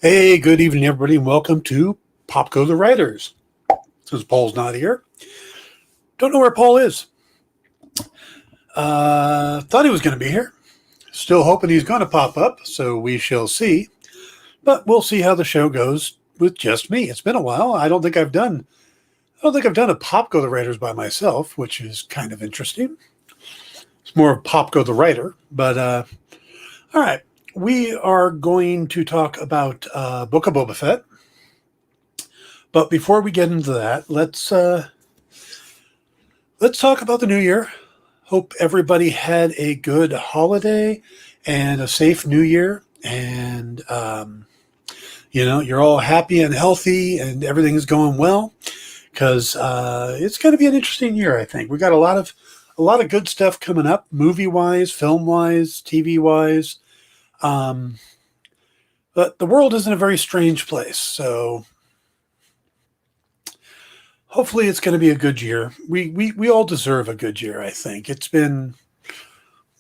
Hey, good evening, everybody, and welcome to Popco the Writers. Since Paul's not here, don't know where Paul is. Thought he was going to be here. Still hoping he's going to pop up, so we shall see. But we'll see how the show goes with just me. It's been a while. I don't think I've done a Popco the Writers by myself, which is kind of interesting. It's more of Popco the Writer, but all right. We are going to talk about Book of Boba Fett. But before we get into that, let's talk about the new year. Hope everybody had a good holiday and a safe new year, and you're all happy and healthy, and everything's going well. Because it's going to be an interesting year. I think we got a lot of good stuff coming up, movie wise, film wise, TV wise. But the world is in a very strange place, so hopefully it's going to be a good year. We all deserve a good year, I think.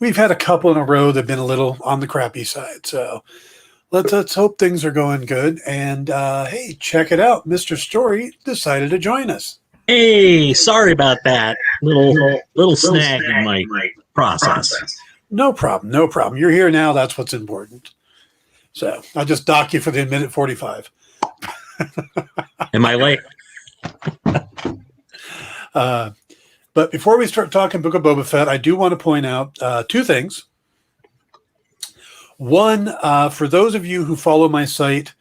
We've had a couple in a row that have been a little on the crappy side, so let's hope things are going good. And hey, check it out. Mr. Story decided to join us. Hey, sorry about that. Little snag in my process. No problem. You're here now. That's what's important. So I'll just dock you for the minute 45. Am I late? But before we start talking Book of Boba Fett, I do want to point out two things. One, for those of you who follow my site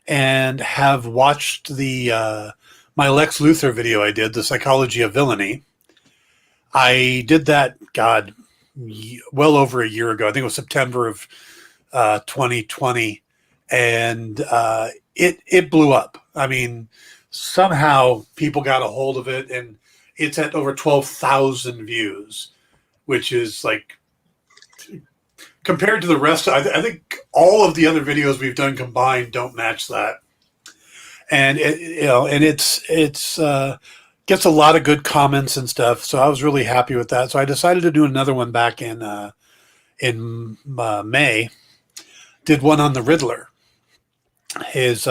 and have watched my Lex Luthor video I did, The Psychology of Villainy, I did that, well over a year ago. I think it was September of 2020, and it blew up. I mean, somehow people got a hold of it, and it's at over 12,000 views, which is like, compared to the rest, I think all of the other videos we've done combined don't match that. And it's gets a lot of good comments and stuff. So I was really happy with that. So I decided to do another one back in May. Did one on the Riddler, his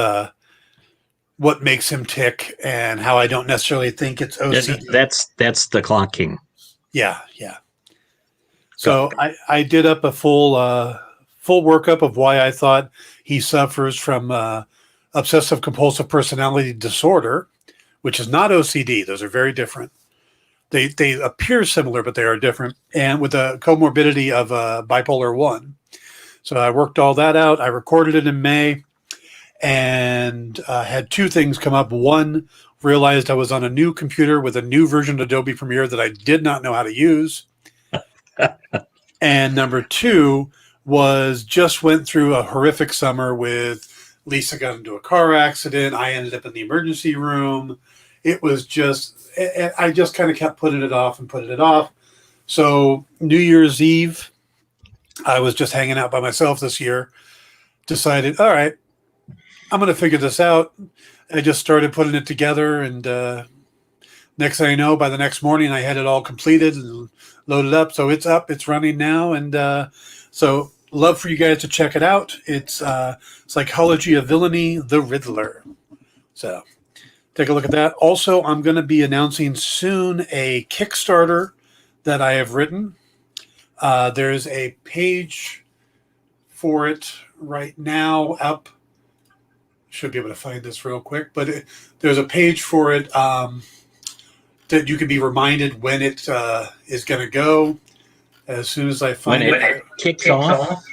what makes him tick, and how I don't necessarily think it's OCD. That's the Clock King. Yeah. So I did up a full workup of why I thought he suffers from obsessive compulsive personality disorder, which is not OCD. Those are very different. They appear similar, but they are different, and with a comorbidity of bipolar 1. So I worked all that out. I recorded it in May, and had two things come up. One, realized I was on a new computer with a new version of Adobe Premiere that I did not know how to use. And number two was just went through a horrific summer with Lisa got into a car accident. I ended up in the emergency room. It was just, I just kind of kept putting it off. So New Year's Eve, I was just hanging out by myself this year, decided, all right, I'm going to figure this out. I just started putting it together, and next thing I know, by the next morning, I had it all completed and loaded up. So it's up, it's running now. And so love for you guys to check it out. It's Psychology of Villainy, The Riddler. So take a look at that. Also, I'm going to be announcing soon a Kickstarter that I have written. There's a page for it right now up. Should be able to find this real quick, but there's a page for it that you can be reminded when it is going to go. As soon as I find when it kicks off.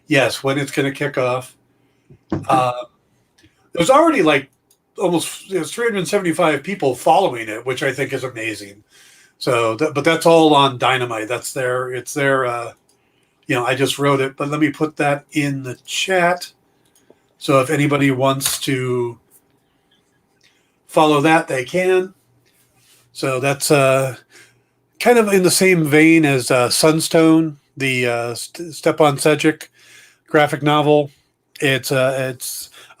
Yes, when it's going to kick off. There's already like almost 375 people following it, which I think is amazing. So, but that's all on Dynamite. That's there. It's there. I just wrote it, but let me put that in the chat. So if anybody wants to follow that, they can. So that's kind of in the same vein as Sunstone, the Stepan Sejic graphic novel. It's a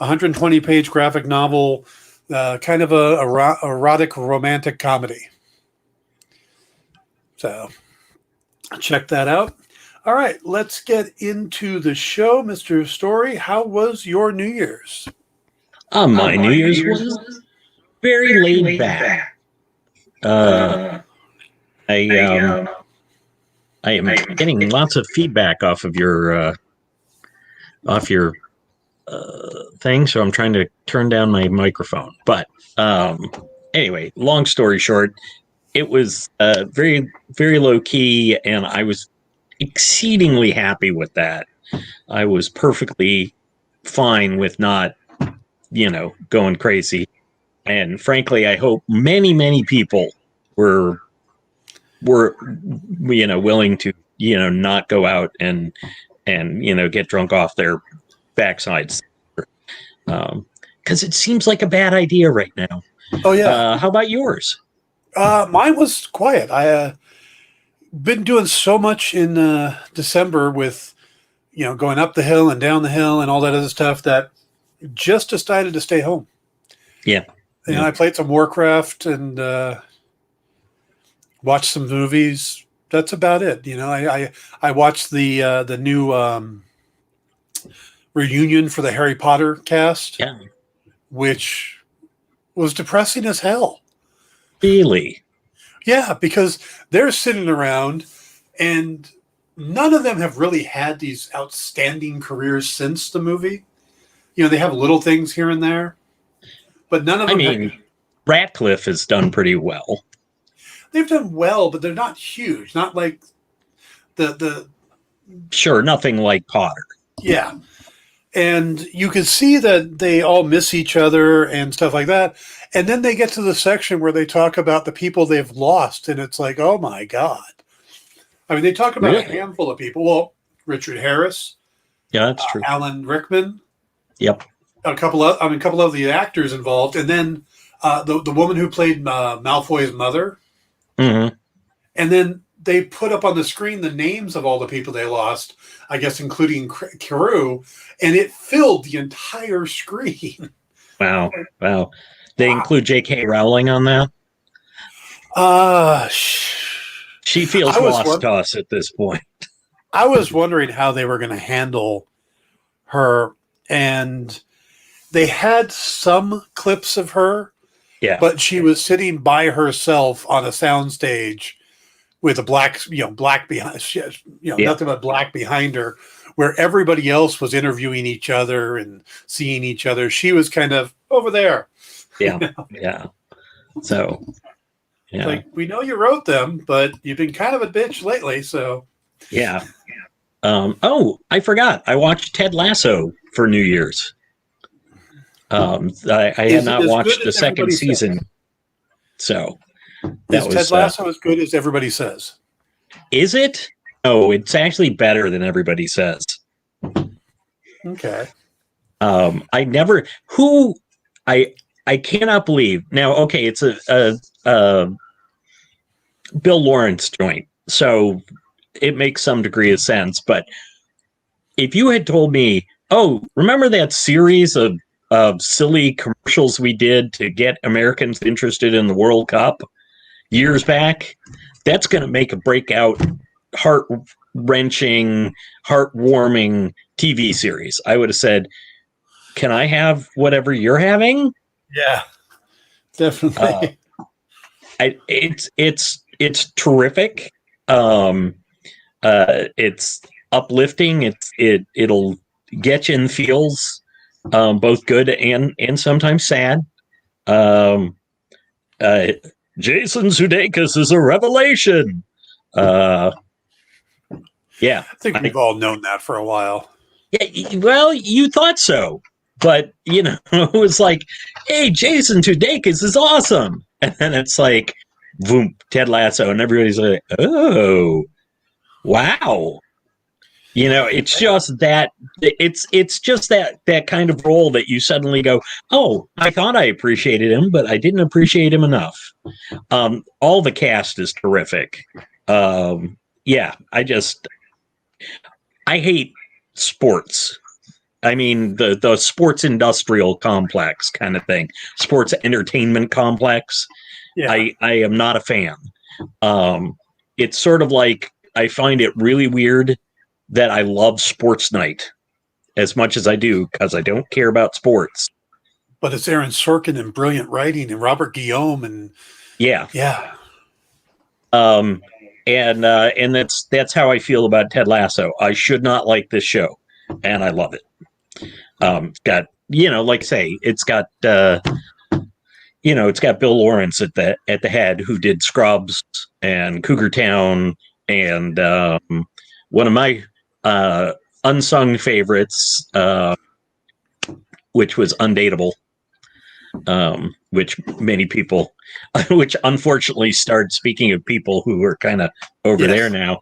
120-page graphic novel, kind of a erotic romantic comedy. So check that out. All right, let's get into the show, Mr. Story. How was your New Year's? My New Year's was very laid back. I I am getting lots of feedback off your thing, so I'm trying to turn down my microphone. But anyway, long story short, it was very very low key, and I was exceedingly happy with that. I was perfectly fine with not, going crazy. And frankly, I hope many, many people were willing to, not go out and get drunk off their backsides. Because it seems like a bad idea right now. Oh yeah. How about yours? Mine was quiet. I been doing so much in December with going up the hill and down the hill and all that other stuff that just decided to stay home. Yeah. I played some Warcraft and watched some movies. That's about it. I watched the new reunion for the Harry Potter cast, Yeah. which was depressing as hell. Really? Yeah, because they're sitting around and none of them have really had these outstanding careers since the movie. They have little things here and there, but none of them. Ratcliffe has done pretty well. They've done well, but they're not huge. Not like the. Sure, nothing like Potter. Yeah, and you can see that they all miss each other and stuff like that. And then they get to the section where they talk about the people they've lost, and it's like, oh my god. I mean, they talk about a handful of people. Well, Richard Harris. Yeah, that's true. Alan Rickman. Yep. A couple of the actors involved, and then the woman who played Malfoy's mother. Mm-hmm. And then they put up on the screen the names of all the people they lost, I guess, including Carew, and it filled the entire screen. Wow. They include J.K. Rowling on that? She feels lost to us at this point. I was wondering how they were going to handle her, and they had some clips of her. Yeah. But she was sitting by herself on a soundstage with a black behind, nothing but black behind her, where everybody else was interviewing each other and seeing each other. She was kind of over there. Yeah. Yeah. So, yeah. Like, we know you wrote them, but you've been kind of a bitch lately. So, yeah. I forgot. I watched Ted Lasso for New Year's. I had not watched the second season, so that was Ted Lasso as good as everybody says. Is it? No, it's actually better than everybody says. Okay. I cannot believe now. Okay, it's a Bill Lawrence joint, so it makes some degree of sense. But if you had told me, oh, remember that series of silly commercials we did to get Americans interested in the World Cup years back, that's going to make a breakout, heart-wrenching, heartwarming TV series. I would have said, can I have whatever you're having? Yeah, definitely. It's terrific. It's uplifting. It'll get you in feels. Both good and sometimes sad. Jason Sudeikis is a revelation. Yeah, I think we've all known that for a while. Yeah, well, you thought so, but it was like, hey, Jason Sudeikis is awesome, and then it's like, boom, Ted Lasso, and everybody's like, oh, wow. It's just that it's just that kind of role that you suddenly go, oh, I thought I appreciated him, but I didn't appreciate him enough. All the cast is terrific. Yeah, I hate sports. I mean, the sports industrial complex kind of thing, sports entertainment complex. Yeah. I am not a fan. It's sort of like, I find it really weird that I love Sports Night as much as I do, because I don't care about sports. But it's Aaron Sorkin and brilliant writing and Robert Guillaume and Yeah. yeah. And that's how I feel about Ted Lasso. I should not like this show, and I love it. It's got, like I say, it's got it's got Bill Lawrence at the head, who did Scrubs and Cougar Town, and one of my unsung favorites, which was Undateable, which many people, which unfortunately starred, speaking of people who are kind of over there now,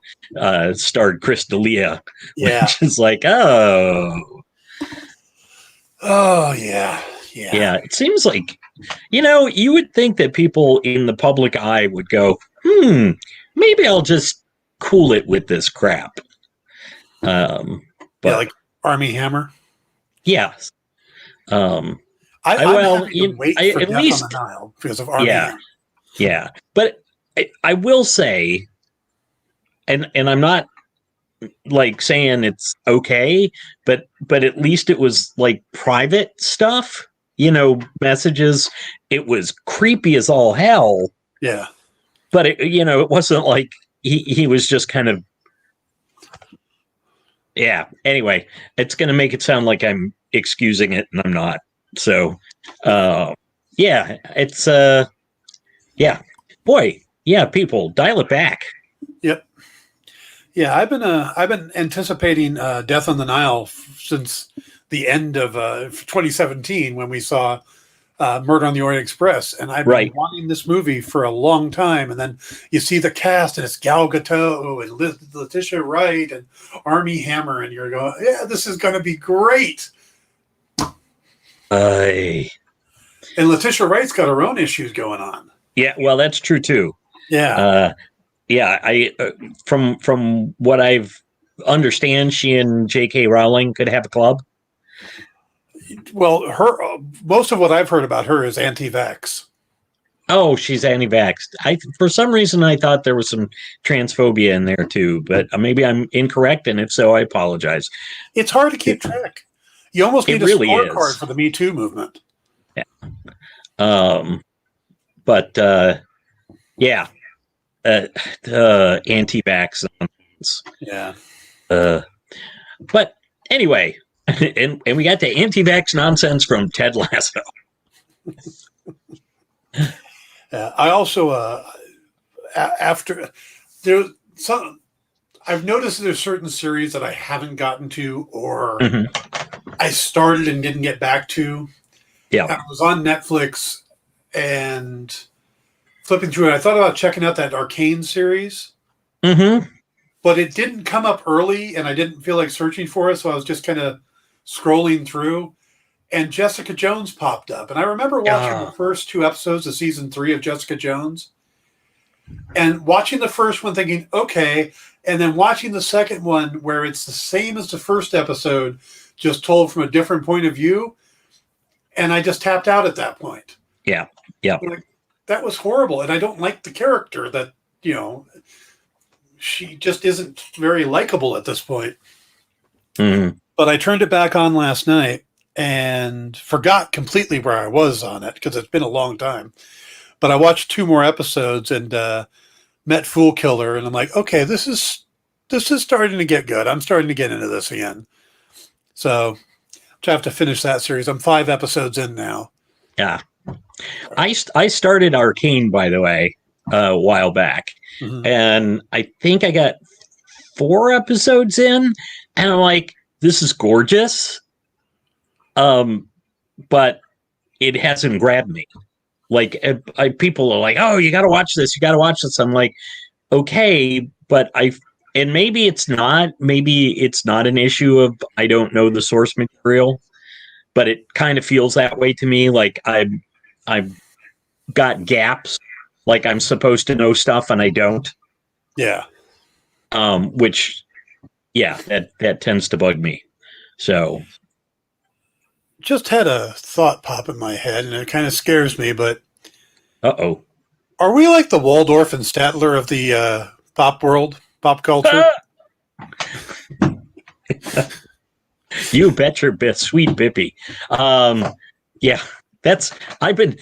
starred Chris D'Elia, which is like, oh yeah. It seems like, you would think that people in the public eye would go, maybe I'll just cool it with this crap. But like Army Hammer. Yes. I'm having to wait for at Death least on the Nile because of Army Hammer. Yeah. But I will say, and I'm not like saying it's okay, but at least it was like private stuff, messages. It was creepy as all hell. Yeah. But it wasn't like he was just kind of, anyway, it's going to make it sound like I'm excusing it, and I'm not. So, it's, boy, people, dial it back. Yep. Yeah, I've been anticipating Death on the Nile since the end of 2017 when we saw Murder on the Orient Express, and I've been wanting this movie for a long time. And then you see the cast, and it's Gal Gadot and Letitia Wright and Armie Hammer, and you're going, "Yeah, this is going to be great." And Letitia Wright's got her own issues going on. Yeah, well, that's true too. Yeah. I from what I've understand, she and J.K. Rowling could have a club. Well, most of what I've heard about her is anti-vax. Oh, she's anti-vax. For some reason, I thought there was some transphobia in there too, but maybe I'm incorrect, and if so, I apologize. It's hard to keep track. You almost need a scorecard for the Me Too movement. Yeah. Anti-vax. Yeah. But anyway, and we got the anti-vax nonsense from Ted Lasso. I also after there's some, I've noticed there's certain series that I haven't gotten to, or I started and didn't get back to. Yeah, I was on Netflix and flipping through it. I thought about checking out that Arcane series, but it didn't come up early, and I didn't feel like searching for it, so I was just kind of scrolling through, and Jessica Jones popped up. And I remember watching the first 2 episodes of season 3 of Jessica Jones, and watching the first one thinking, okay, and then watching the second one where it's the same as the first episode, just told from a different point of view, and I just tapped out at that point. Yeah. Like, that was horrible, and I don't like the character that, she just isn't very likable at this point. But I turned it back on last night and forgot completely where I was on it because it's been a long time. But I watched 2 more episodes and met Fool Killer, and I'm like, okay, this is starting to get good. I'm starting to get into this again. So I have to finish that series. I'm 5 episodes in now. Yeah. I started Arcane, by the way, a while back. And I think I got 4 episodes in, and I'm like, this is gorgeous. But it hasn't grabbed me. Like, people are like, oh, you got to watch this. You got to watch this. I'm like, okay, but and maybe it's not an issue of, I don't know the source material, but it kind of feels that way to me. Like I've got gaps, like I'm supposed to know stuff and I don't. Yeah. Which, that tends to bug me. So. Just had a thought pop in my head, and it kind of scares me, but. Uh-oh. Are we like the Waldorf and Statler of the pop world, pop culture? You bet your bit, sweet Bippy. Yeah, that's I've been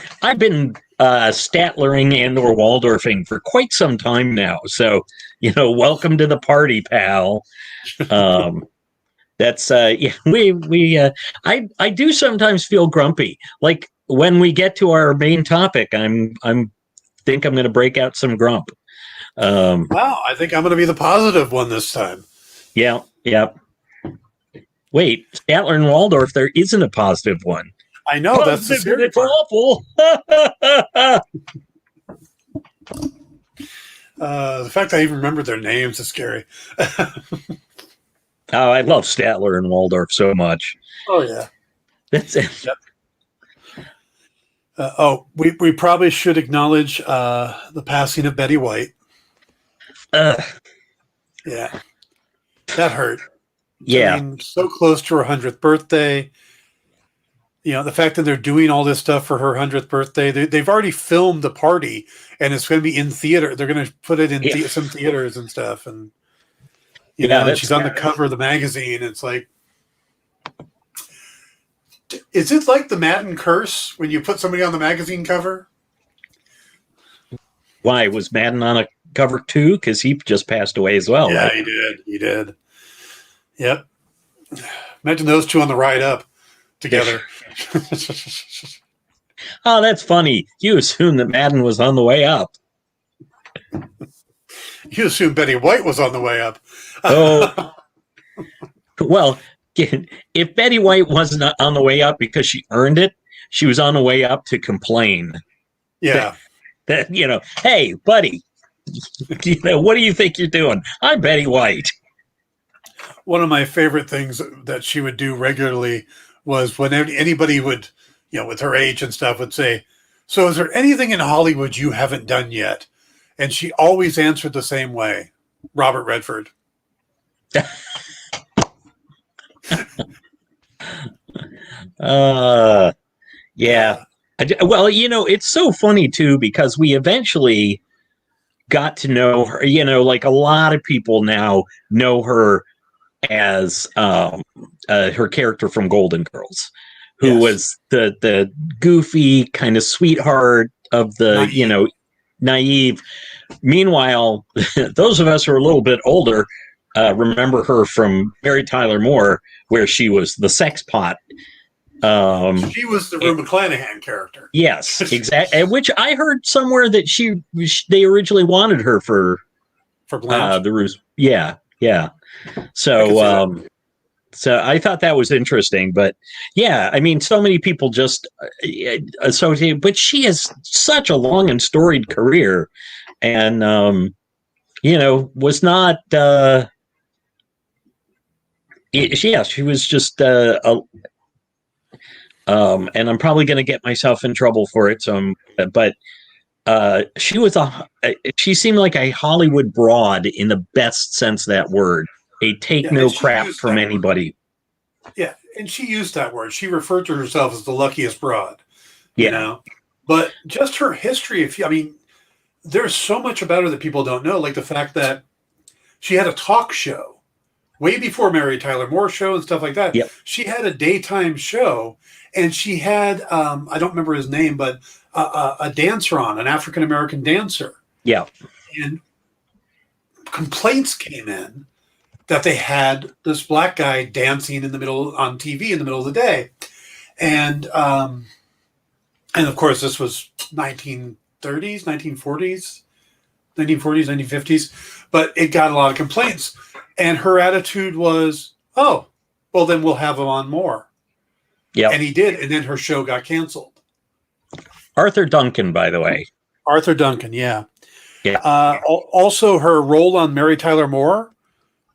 Statlering and or Waldorfing for quite some time now. So welcome to the party, pal. That's yeah, we I do sometimes feel grumpy. Like when we get to our main topic, I'm think I'm going to break out some grump. Wow, I think I'm going to be the positive one this time. Yeah, yeah. Wait, Statler and Waldorf, there isn't a positive one. I know, that's the scary it's part. awful. The fact I even remember their names is scary. Oh, I love Statler and Waldorf so much. Oh, yeah. That's it. Yep. We probably should acknowledge the passing of Betty White. Yeah. That hurt. Yeah. I mean, so close to her 100th birthday. The fact that they're doing all this stuff for her 100th birthday, they've already filmed the party, and it's going to be in theater. They're going to put it in some theaters and stuff. And, and she's on the cover of the magazine. It's like, is it like the Madden curse when you put somebody on the magazine cover? Why was Madden on a cover too? Because he just passed away as well. Yeah, right? He did. Yep. Imagine those two on the ride up together. Oh, that's funny. You assumed that Madden was on the way up. You assumed Betty White was on the way up. Oh, well, if Betty White wasn't on the way up because she earned it, she was on the way up to complain. Yeah. That hey, buddy, what do you think you're doing? I'm Betty White. One of my favorite things that she would do regularly was when anybody would, with her age and stuff, would say, "So is there anything in Hollywood you haven't done yet?" And she always answered the same way: Robert Redford. Yeah. Well, it's so funny too, because we eventually got to know her, like a lot of people now know her as her character from Golden Girls, who was the goofy kind of sweetheart of the, naive. Meanwhile, those of us who are a little bit older remember her from Mary Tyler Moore, where she was the sex pot. She was the Rue McClanahan character. Yes, exactly. Which I heard somewhere that they originally wanted her for Blanche. the Ruse. Yeah. So I thought that was interesting, but yeah, I mean, so many people just associate, but she has such a long and storied career, and was not. She was just and I'm probably going to get myself in trouble for it. But she seemed like a Hollywood broad in the best sense of that word. A take no crap from anybody. Yeah, and she used that word. She referred to herself as the luckiest broad. But just her history. There's so much about her that people don't know, like the fact that she had a talk show way before Mary Tyler Moore show and stuff like that. Yep. She had a daytime show, and she had I don't remember his name, but a dancer on, an African American dancer. Yeah. And complaints came in that they had this black guy dancing on TV in the middle of the day. And of course, this was 1930s, 1940s, 1950s, but it got a lot of complaints. And her attitude was, oh, well, then we'll have him on more. Yeah. And he did. And then her show got canceled. Arthur Duncan, by the way. Arthur Duncan, yeah. Yeah. Also, her role on Mary Tyler Moore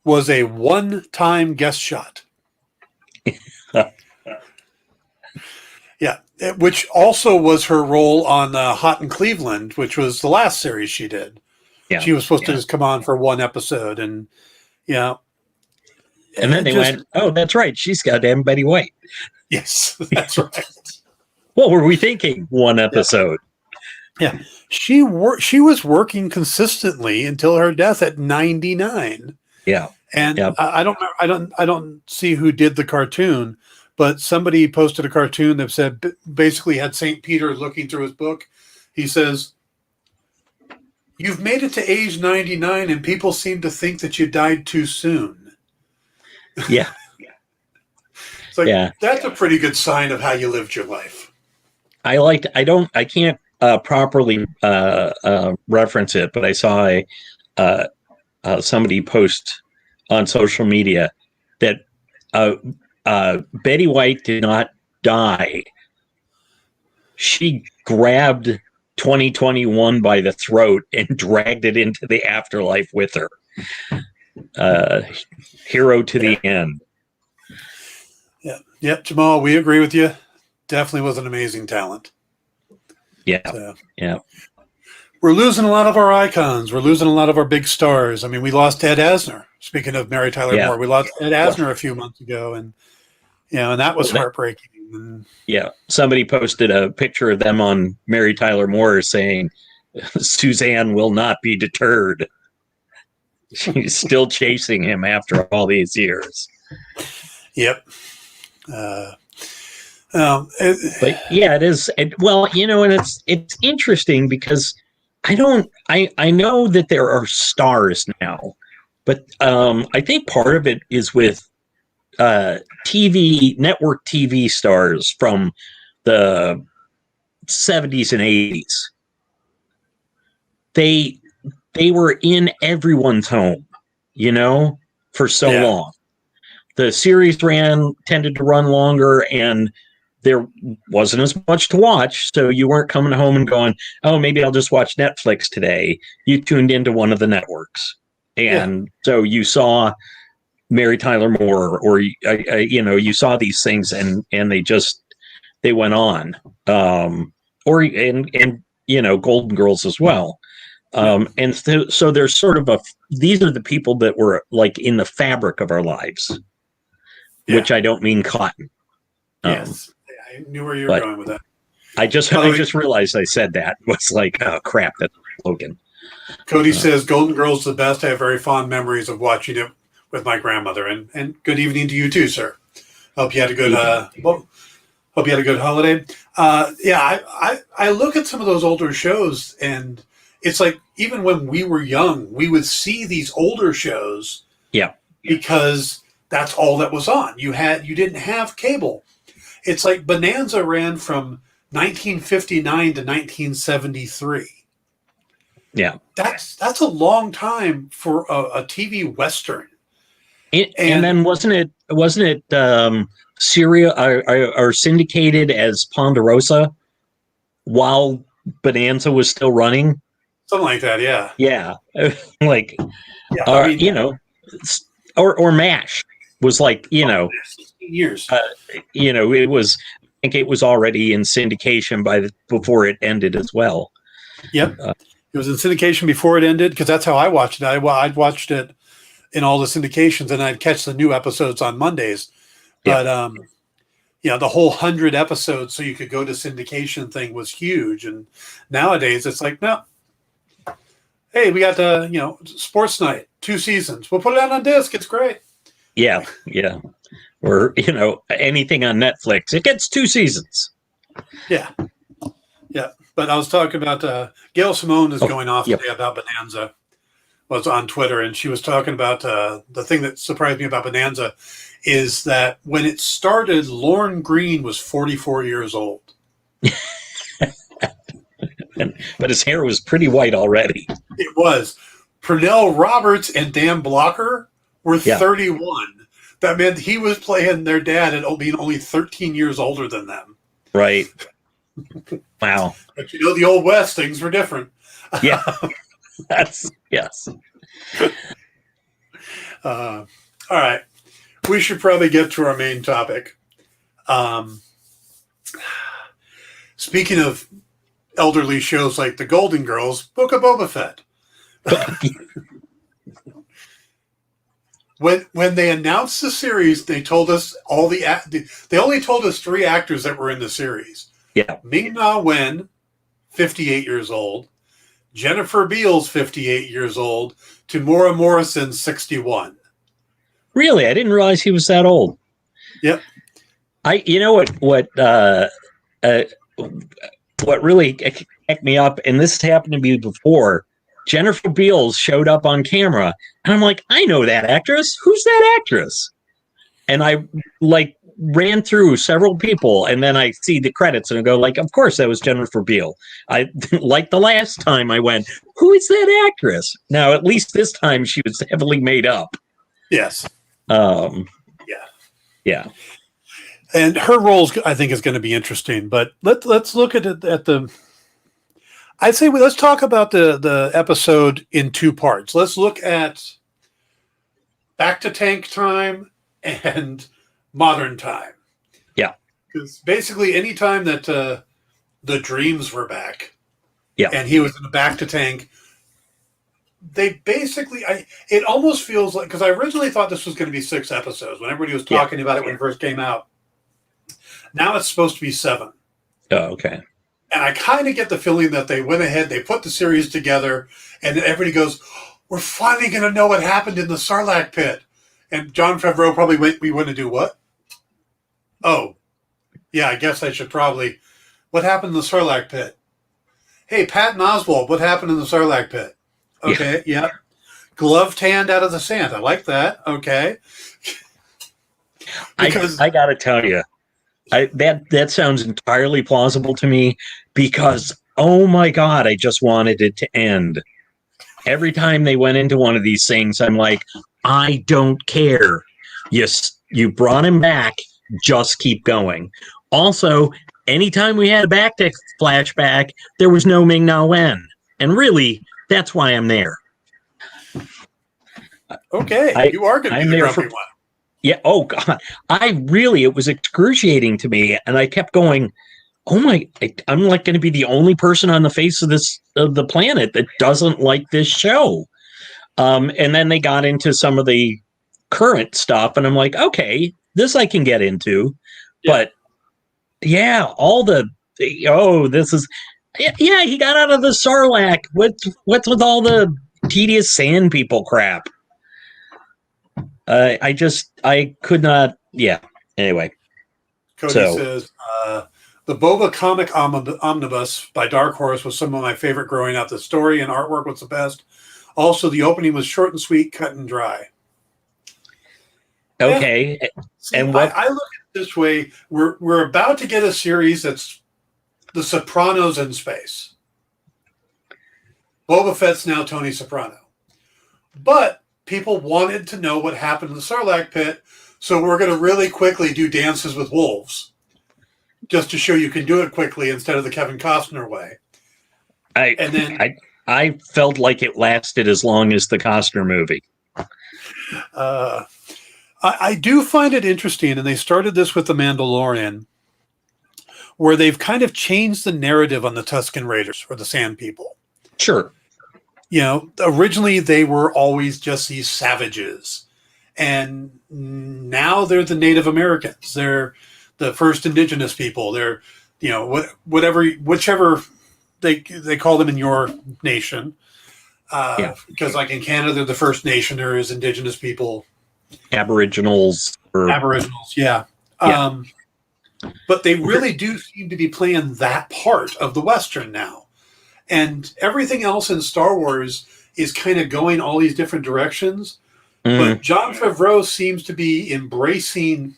was a one-time guest shot. Yeah, which also was her role on Hot in Cleveland, which was the last series she did. Yeah. She was supposed to just come on for one episode, and And then they went, oh, that's right, she's goddamn Betty White. Yes, that's right. What were we thinking? One episode. Yeah. She was working consistently until her death at 99. Yeah. And Yep. I don't see who did the cartoon, but somebody posted a cartoon that said basically had St. Peter looking through his book. He says, "You've made it to age 99 and people seem to think that you died too soon." Yeah. It's like, Yeah. that's a pretty good sign of how you lived your life. I can't properly reference it, but I saw uh, somebody post on social media that Betty White did not die. She grabbed 2021 by the throat and dragged it into the afterlife with her. Hero to the end. Yeah. Yep, Jamal, we agree with you. Definitely was an amazing talent. Yeah. So, Yeah. we're losing a lot of our icons. We're losing a lot of our big stars. I mean, we lost Ed Asner. Speaking of Mary Tyler Yeah. Moore, we lost Ed Asner a few months ago, and and that was heartbreaking. And, yeah. Somebody posted a picture of them on Mary Tyler Moore saying, "Suzanne will not be deterred. She's still chasing him after all these years." Yep. But yeah, it is. Well, and it's interesting because I know that there are stars now, but I think part of it is with network TV stars from the 70s and 80s. They were in everyone's home, for so long. The series tended to run longer, and there wasn't as much to watch, so you weren't coming home and going, "Oh, maybe I'll just watch Netflix today." You tuned into one of the networks, and so you saw Mary Tyler Moore, or you saw these things, and they went on, or Golden Girls as well. And so there's sort of these are the people that were like in the fabric of our lives, which I don't mean cotton. Yes, I knew where you were going with that. I just realized I said that. It was like, oh crap, that's Logan. Cody says Golden Girls is the best. I have very fond memories of watching it with my grandmother. And good evening to you too, sir. Hope you had a good hope you had a good holiday. I look at some of those older shows, and it's like even when we were young, we would see these older shows. Yeah. Because that's all that was on. You didn't have cable. It's like Bonanza ran from 1959 to 1973. Yeah. That's a long time for a TV Western. And then wasn't it serial or syndicated as Ponderosa while Bonanza was still running? Something like that, yeah. Yeah. Like, or MASH was like, 16 years. It was, I think it was already in syndication before it ended as well. Yep. It was in syndication before it ended, because that's how I watched it. I'd watched it in all the syndications, and I'd catch the new episodes on Mondays. But the whole 100 episodes so you could go to syndication thing was huge. And nowadays it's like, no, hey, we got the Sports Night, 2 seasons. We'll put it out on disc. It's great. Yeah. Or anything on Netflix, it gets 2 seasons. Yeah. But I was talking about Gail Simone is going off today about Bonanza. Was on Twitter, and she was talking about the thing that surprised me about Bonanza is that when it started, Lorne Greene was 44 years old. But his hair was pretty white already. It was. Pernell Roberts and Dan Blocker were 31. That meant he was playing their dad and being only 13 years older than them. Right. Wow. But the Old West, things were different. Yeah. Yes. All right. We should probably get to our main topic. Speaking of elderly shows like The Golden Girls, Book of Boba Fett. When they announced the series, they told us they only told us 3 actors that were in the series. Yeah. Ming-Na Wen, 58 years old. Jennifer Beals, 58 years old. Tamora Morrison, 61. Really, I didn't realize he was that old. Yep. You know uh, what really kept me up, and this happened to me before. Jennifer Beals showed up on camera, and I'm like, I know that actress. Who's that actress? And I like ran through several people, and then I see the credits and I go, like, of course that was Jennifer Beal. I like the last time I went, who is that actress? Now at least this time she was heavily made up. Yes. Um, Yeah. yeah. And her roles, I think, is going to be interesting. But let's look at it at the. I'd say let's talk about the episode in two parts. Let's look at back to tank time and modern time. Yeah. Because basically, any time that the dreams were back, yeah, and he was in the back to tank, they basically, it almost feels like, because I originally thought this was going to be 6 episodes when everybody was talking about it when it first came out. Now it's supposed to be 7. Oh, okay. And I kind of get the feeling that they went ahead, they put the series together, and then everybody goes, we're finally going to know what happened in the Sarlacc pit. And Jon Favreau probably went, we want to do what? Oh, yeah, I guess I should probably. What happened in the Sarlacc pit? Hey, Patton Oswalt, what happened in the Sarlacc pit? Okay, yeah. Gloved hand out of the sand. I like that. Okay. Because I got to tell you, that sounds entirely plausible to me because, oh my God, I just wanted it to end. Every time they went into one of these things, I'm like, I don't care. You brought him back. Just keep going. Also, anytime we had a back to flashback, there was no Ming Na Wen. And really, that's why I'm there. Okay, you are going to be the grumpy one. Yeah, oh God. It was excruciating to me. And I kept going, oh my, I'm like going to be the only person on the face of the planet that doesn't like this show. And then they got into some of the current stuff, and I'm like, okay, this I can get into. Yeah. But yeah, this is, yeah, he got out of the Sarlacc. What's with all the tedious sand people crap? I could not. Yeah. Anyway. Cody says, the Boba comic omnibus by Dark Horse was some of my favorite growing up. The story and artwork was the best. Also, the opening was short and sweet, cut and dry. Okay. See, and what I look at it this way, we're about to get a series that's The Sopranos in space. Boba Fett's now Tony Soprano. But people wanted to know what happened in the Sarlacc pit, so we're going to really quickly do Dances with Wolves, just to show you can do it quickly instead of the Kevin Costner way. I felt like it lasted as long as the Costner movie. I do find it interesting, and they started this with The Mandalorian, where they've kind of changed the narrative on the Tusken Raiders or the Sand People. Sure. You know, originally they were always just these savages, and now they're the Native Americans. They're the first indigenous people. They're, you know, whichever they call them in your nation. Because like in Canada, they're the First Nation. There is indigenous people. Aboriginals. Yeah. But they really do seem to be playing that part of the Western now. And everything else in Star Wars is kind of going all these different directions. But Jon Favreau seems to be embracing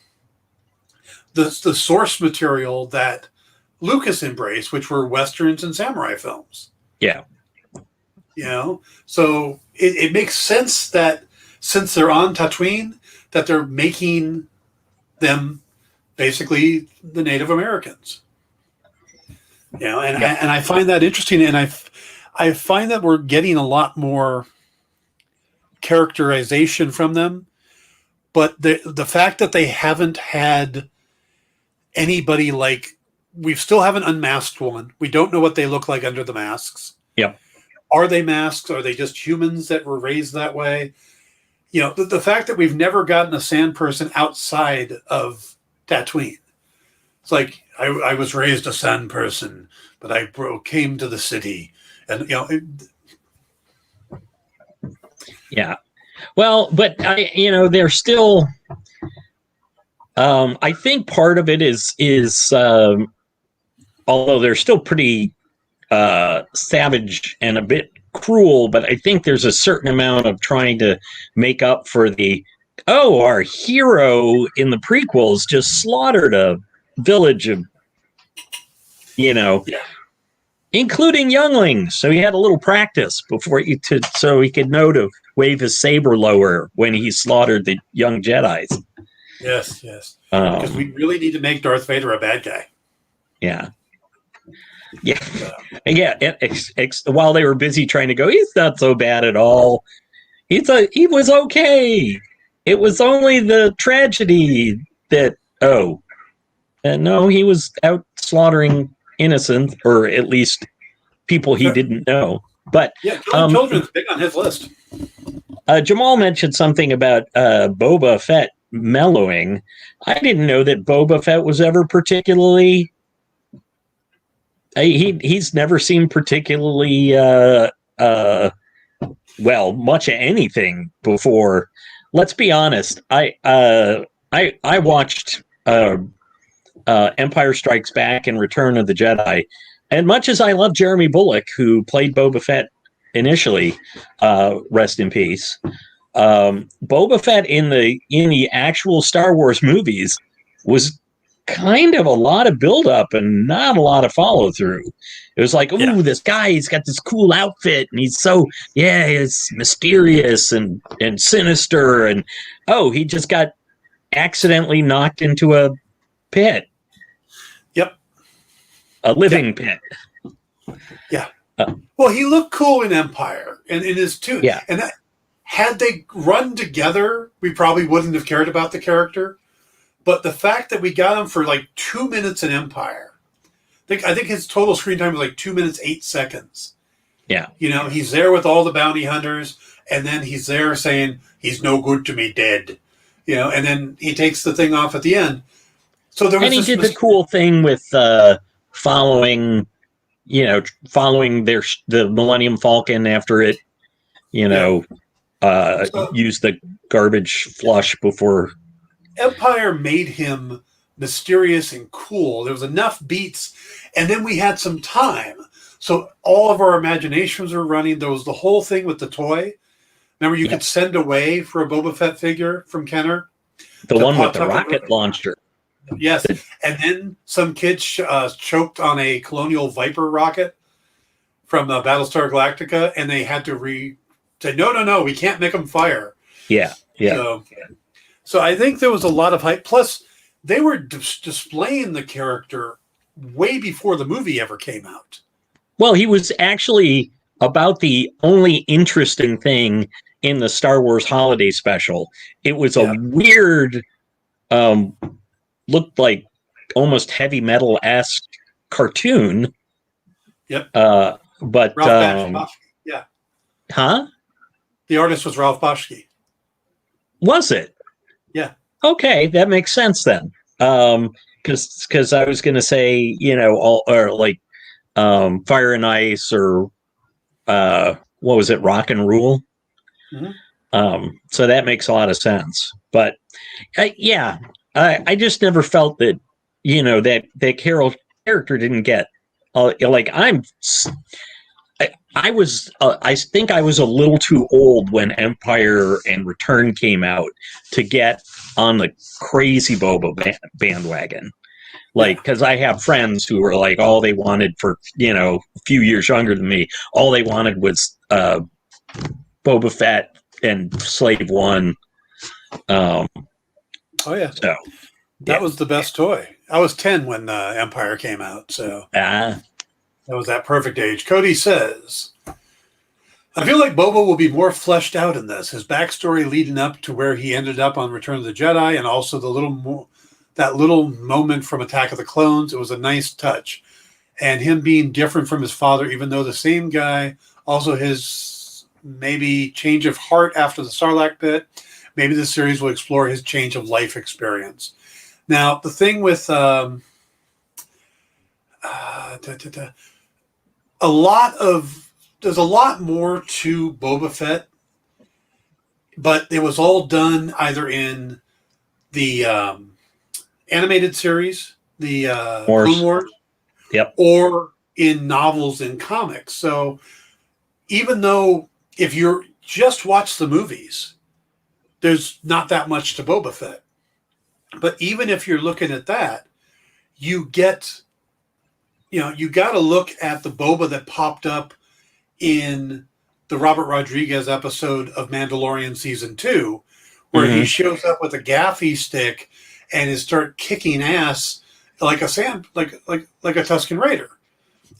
the source material that Lucas embraced, which were Westerns and samurai films. Yeah. You know? So it makes sense that since they're on Tatooine, that they're making them basically the Native Americans. You know, and I find that interesting, and I find that we're getting a lot more characterization from them. But the fact that they haven't had anybody like, we still haven't unmasked one. We don't know what they look like under the masks. Yep. Are they masks? Are they just humans that were raised that way? You know, the fact that we've never gotten a sand person outside of Tatooine. It's like, I was raised a sand person, but I came to the city. And, you know. Yeah. Well, but they're still. I think part of it is although they're still pretty savage and a bit cruel, but I think there's a certain amount of trying to make up for our hero in the prequels just slaughtered a village of, Yeah. including younglings. So he had a little practice so he could know to wave his saber lower when he slaughtered the young Jedis. Yes. Because we really need to make Darth Vader a bad guy. Yeah. Yeah. Yeah. While they were busy trying to go, he's not so bad at all. He was okay. It was only the tragedy that, no, he was out slaughtering innocent, or at least people he didn't know. But yeah, killing children's big on his list. Jamal mentioned something about Boba Fett mellowing. I didn't know that Boba Fett was ever particularly. He's never seemed particularly much of anything before. Let's be honest. I watched Empire Strikes Back and Return of the Jedi, and much as I love Jeremy Bulloch, who played Boba Fett initially, rest in peace. Boba Fett in the actual Star Wars movies was kind of a lot of buildup and not a lot of follow through. It was like, this guy, he's got this cool outfit and he's he's mysterious and sinister, and he just got accidentally knocked into a pit. Yep. A living pit. Yeah. Well, he looked cool in Empire and in his too. Yeah. And had they run together, we probably wouldn't have cared about the character. But the fact that we got him for like 2 minutes in Empire, I think his total screen time was like 2 minutes, 8 seconds. Yeah. He's there with all the bounty hunters, and then he's there saying, he's no good to me, dead. And then he takes the thing off at the end. So there was he did the cool thing with following the Millennium Falcon after it, used the garbage flush before. Empire made him mysterious and cool. There was enough beats, and then we had some time. So all of our imaginations were running. There was the whole thing with the toy. Remember, you could send away for a Boba Fett figure from Kenner. The one with the rocket launcher. Yes. And then some kid choked on a Colonial Viper rocket from Battlestar Galactica, and they had to say, no, we can't make them fire. Yeah. So I think there was a lot of hype. Plus, they were displaying the character way before the movie ever came out. Well, he was actually about the only interesting thing in the Star Wars Holiday Special. It was a weird, looked like almost heavy metal-esque cartoon. Yep. But Ralph Bakshi. Yeah. Huh? The artist was Ralph Bakshi. Was it? Yeah. Okay, that makes sense then. Because I was going to say, Fire and Ice, or what was it, Rock and Rule? Mm-hmm. So that makes a lot of sense. But I just never felt that that character didn't get I think I was a little too old when Empire and Return came out to get on the crazy Boba bandwagon. Because I have friends who were like, all they wanted for, a few years younger than me, all they wanted was Boba Fett and Slave One. Oh, yeah. So that was the best toy. I was 10 when Empire came out, so that was that perfect age. Cody says, I feel like Boba will be more fleshed out in this. His backstory leading up to where he ended up on Return of the Jedi, and also that little moment from Attack of the Clones. It was a nice touch. And him being different from his father, even though the same guy, also his maybe change of heart after the Sarlacc pit. Maybe the series will explore his change of life experience. Now, the thing with there's a lot more to Boba Fett but it was all done either in the animated series, the Clone Wars. Wars, Yep. or in novels and comics. So even though if you're just watch the movies, there's not that much to Boba Fett. But even if you're looking at that, you get, you got to look at the Boba that popped up in the Robert Rodriguez episode of Mandalorian season 2, where he shows up with a gaffy stick and is start kicking ass like a like a Tusken Raider.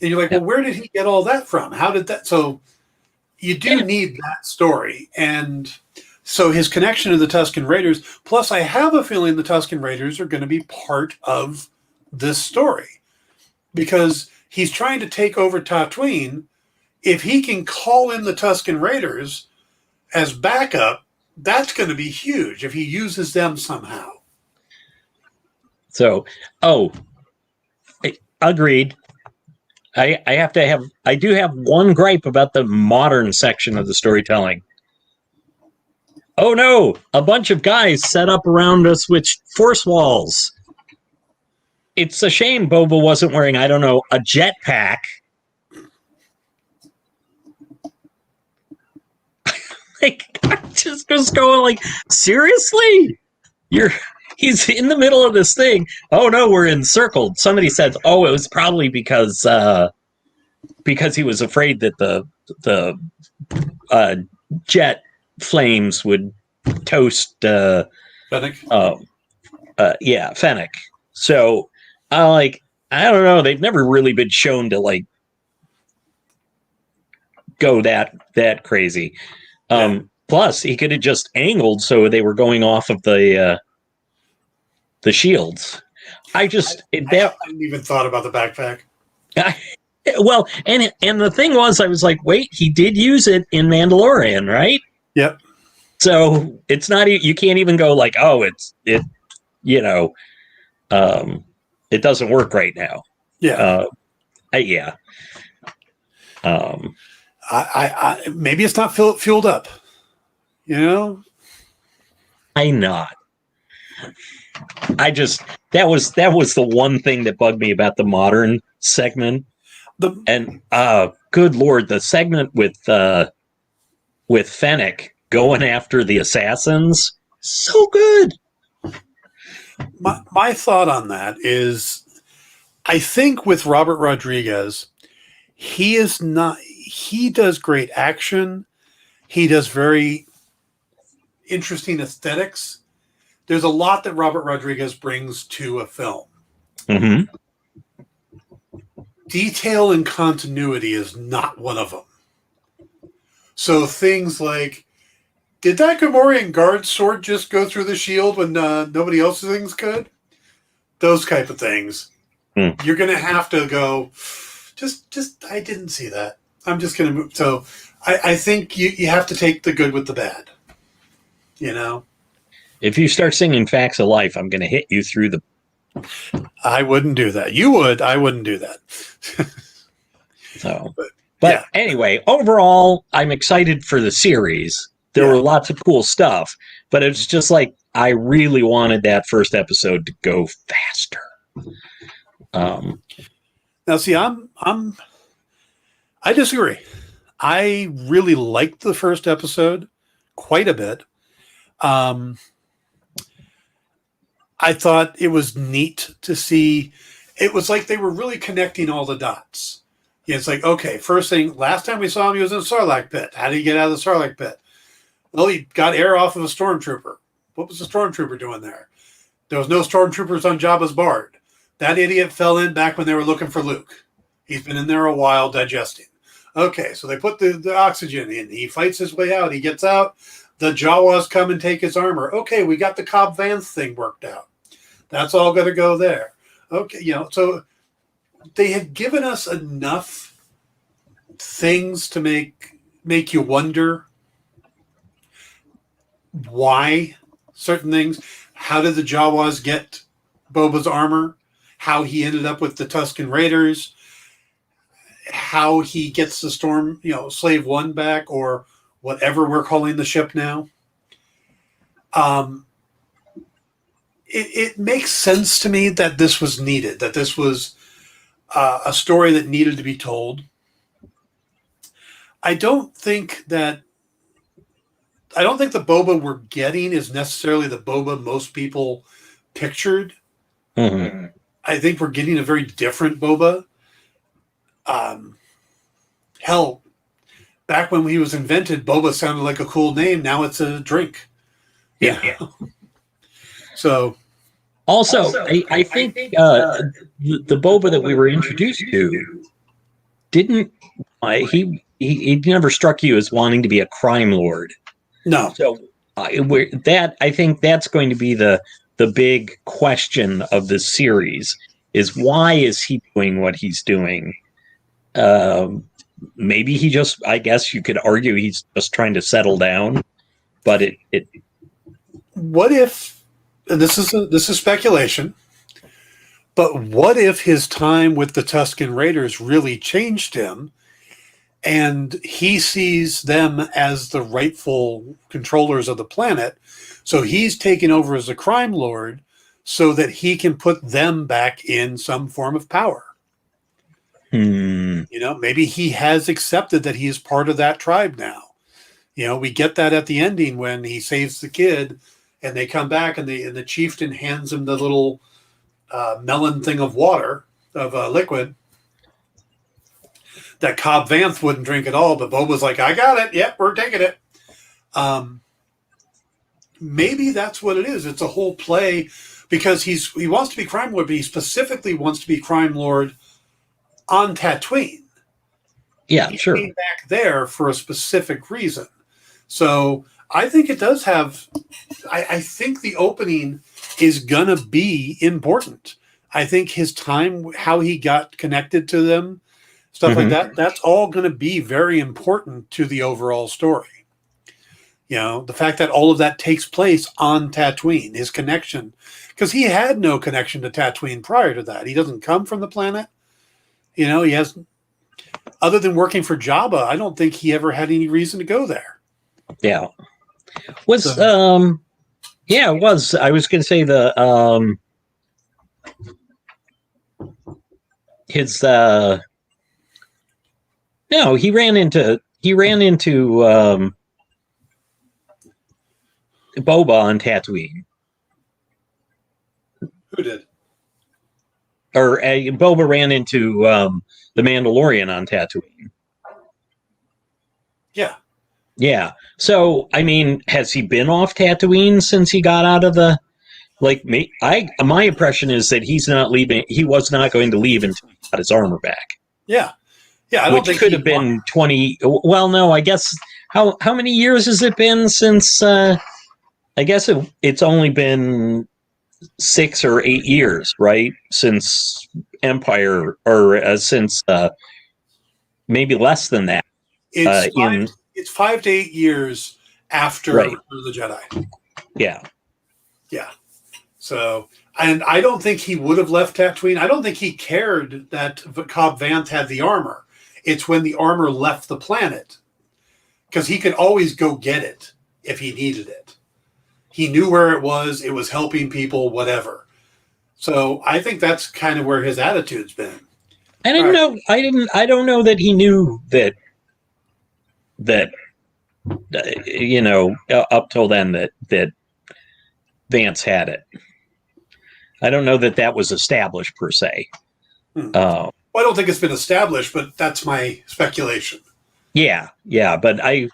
And you're like, Yep. well, where did he get all that from? How did that? So you do need that story. And so his connection to the Tusken Raiders, plus I have a feeling the Tusken Raiders are going to be part of this story because he's trying to take over Tatooine. If he can call in the Tusken Raiders as backup, that's going to be huge if he uses them somehow. So, agreed. I do have one gripe about the modern section of the storytelling. Oh no, a bunch of guys set up around us with force walls. It's a shame Boba wasn't wearing, I don't know, a jetpack. Like, I just was going like, seriously? He's in the middle of this thing. Oh no, we're encircled. Somebody said, oh, it was probably because he was afraid that the jet flames would toast Fennec? Fennec. So I don't know, they've never really been shown to like go that crazy. Plus he could have just angled so they were going off of the shields. I hadn't even thought about the backpack. Well, and the thing was, I was like, wait, he did use it in Mandalorian, right? Yep. So it's not, you can't even go like, oh, it doesn't work right now. Yeah. Yeah. I maybe it's not fueled up. I'm not. That was the one thing that bugged me about the modern segment. Good Lord, the segment with Fennec going after the assassins, so good. My thought on that is, I think with Robert Rodriguez, he does great action. He does very interesting aesthetics. There's a lot that Robert Rodriguez brings to a film. Mm-hmm. Detail and continuity is not one of them. So things like, did that Gamorrean guard sword just go through the shield when nobody else's things could? Those type of things. You're going to have to go, I didn't see that. I'm just going to move. So I think you have to take the good with the bad. If you start singing Facts of Life, I'm going to hit you through the... I wouldn't do that. You would. I wouldn't do that. But yeah. Anyway, overall, I'm excited for the series. There were lots of cool stuff, but it's just like I really wanted that first episode to go faster. Now, see, I disagree. I really liked the first episode quite a bit. I thought it was neat to see. It was like they were really connecting all the dots. Yeah, it's like, okay, first thing, last time we saw him, he was in a Sarlacc pit. How did he get out of the Sarlacc pit? Well, he got air off of a stormtrooper. What was the stormtrooper doing there? There was no stormtroopers on Jabba's Bard. That idiot fell in back when they were looking for Luke. He's been in there a while digesting. Okay, so they put the oxygen in. He fights his way out. He gets out. The Jawas come and take his armor. Okay, we got the Cobb Vanth thing worked out. That's all going to go there. Okay, so they had given us enough things to make you wonder why certain things. How did the Jawas get Boba's armor? How he ended up with the Tusken Raiders? How he gets the Slave One back, or whatever we're calling the ship now. Um, it makes sense to me that this was needed, that this was a story that needed to be told. I don't think that I don't think the Boba we're getting is necessarily the Boba most people pictured. Mm-hmm. I think we're getting a very different Boba. Um, Hell, back when he was invented, Boba sounded like a cool name. Now it's a drink. Yeah. So Also, I think the Boba that we were introduced to didn't he never struck you as wanting to be a crime lord. no, So I think that's going to be the big question of this series is why is he doing what he's doing? Maybe he just, I guess you could argue he's just trying to settle down, but it what if, and this is speculation, but what if his time with the Tusken Raiders really changed him, and he sees them as the rightful controllers of the planet, so he's taken over as a crime lord so that he can put them back in some form of power. Maybe he has accepted that he is part of that tribe now. We get that at the ending when he saves the kid and they come back and the chieftain hands him the little melon thing of water, of liquid, that Cobb Vanth wouldn't drink at all, but Boba's like, I got it. Yep, we're taking it. Maybe that's what it is. It's a whole play because he wants to be crime lord, but he specifically wants to be crime lord on Tatooine. Yeah, he sure. came back there for a specific reason. So I think it does have. I think the opening is gonna be important. I think his time, how he got connected to them, stuff like that. That's all going to be very important to the overall story. The fact that all of that takes place on Tatooine, his connection, because he had no connection to Tatooine prior to that. He doesn't come from the planet. He has, other than working for Jabba, I don't think he ever had any reason to go there. Yeah. Was So, yeah, it was. I was going to say his no, he ran into Boba on Tatooine. who did? Or Boba ran into the Mandalorian on Tatooine. Yeah. Yeah. So, I mean, has he been off Tatooine since he got out of the me? My impression is that he's not leaving. He was not going to leave until he got his armor back. Yeah. Yeah. I don't which think could have been 20. Well, no, I guess how many years has it been since? I guess it's only been 6 or 8 years, right? Since Empire, or since maybe less than that. It's 5 to 8 years after Right. Return of the Jedi. Yeah. Yeah. So, and I don't think he would have left Tatooine. I don't think he cared that Cobb Vanth had the armor. It's when the armor left the planet, because he could always go get it if he needed it. He knew where it was. It was helping people, whatever. So I think that's kind of where his attitude's been. I didn't know. I don't know that he knew that up till then that Vance had it. I don't know that was established per se. Well, I don't think it's been established, but that's my speculation. Yeah, but I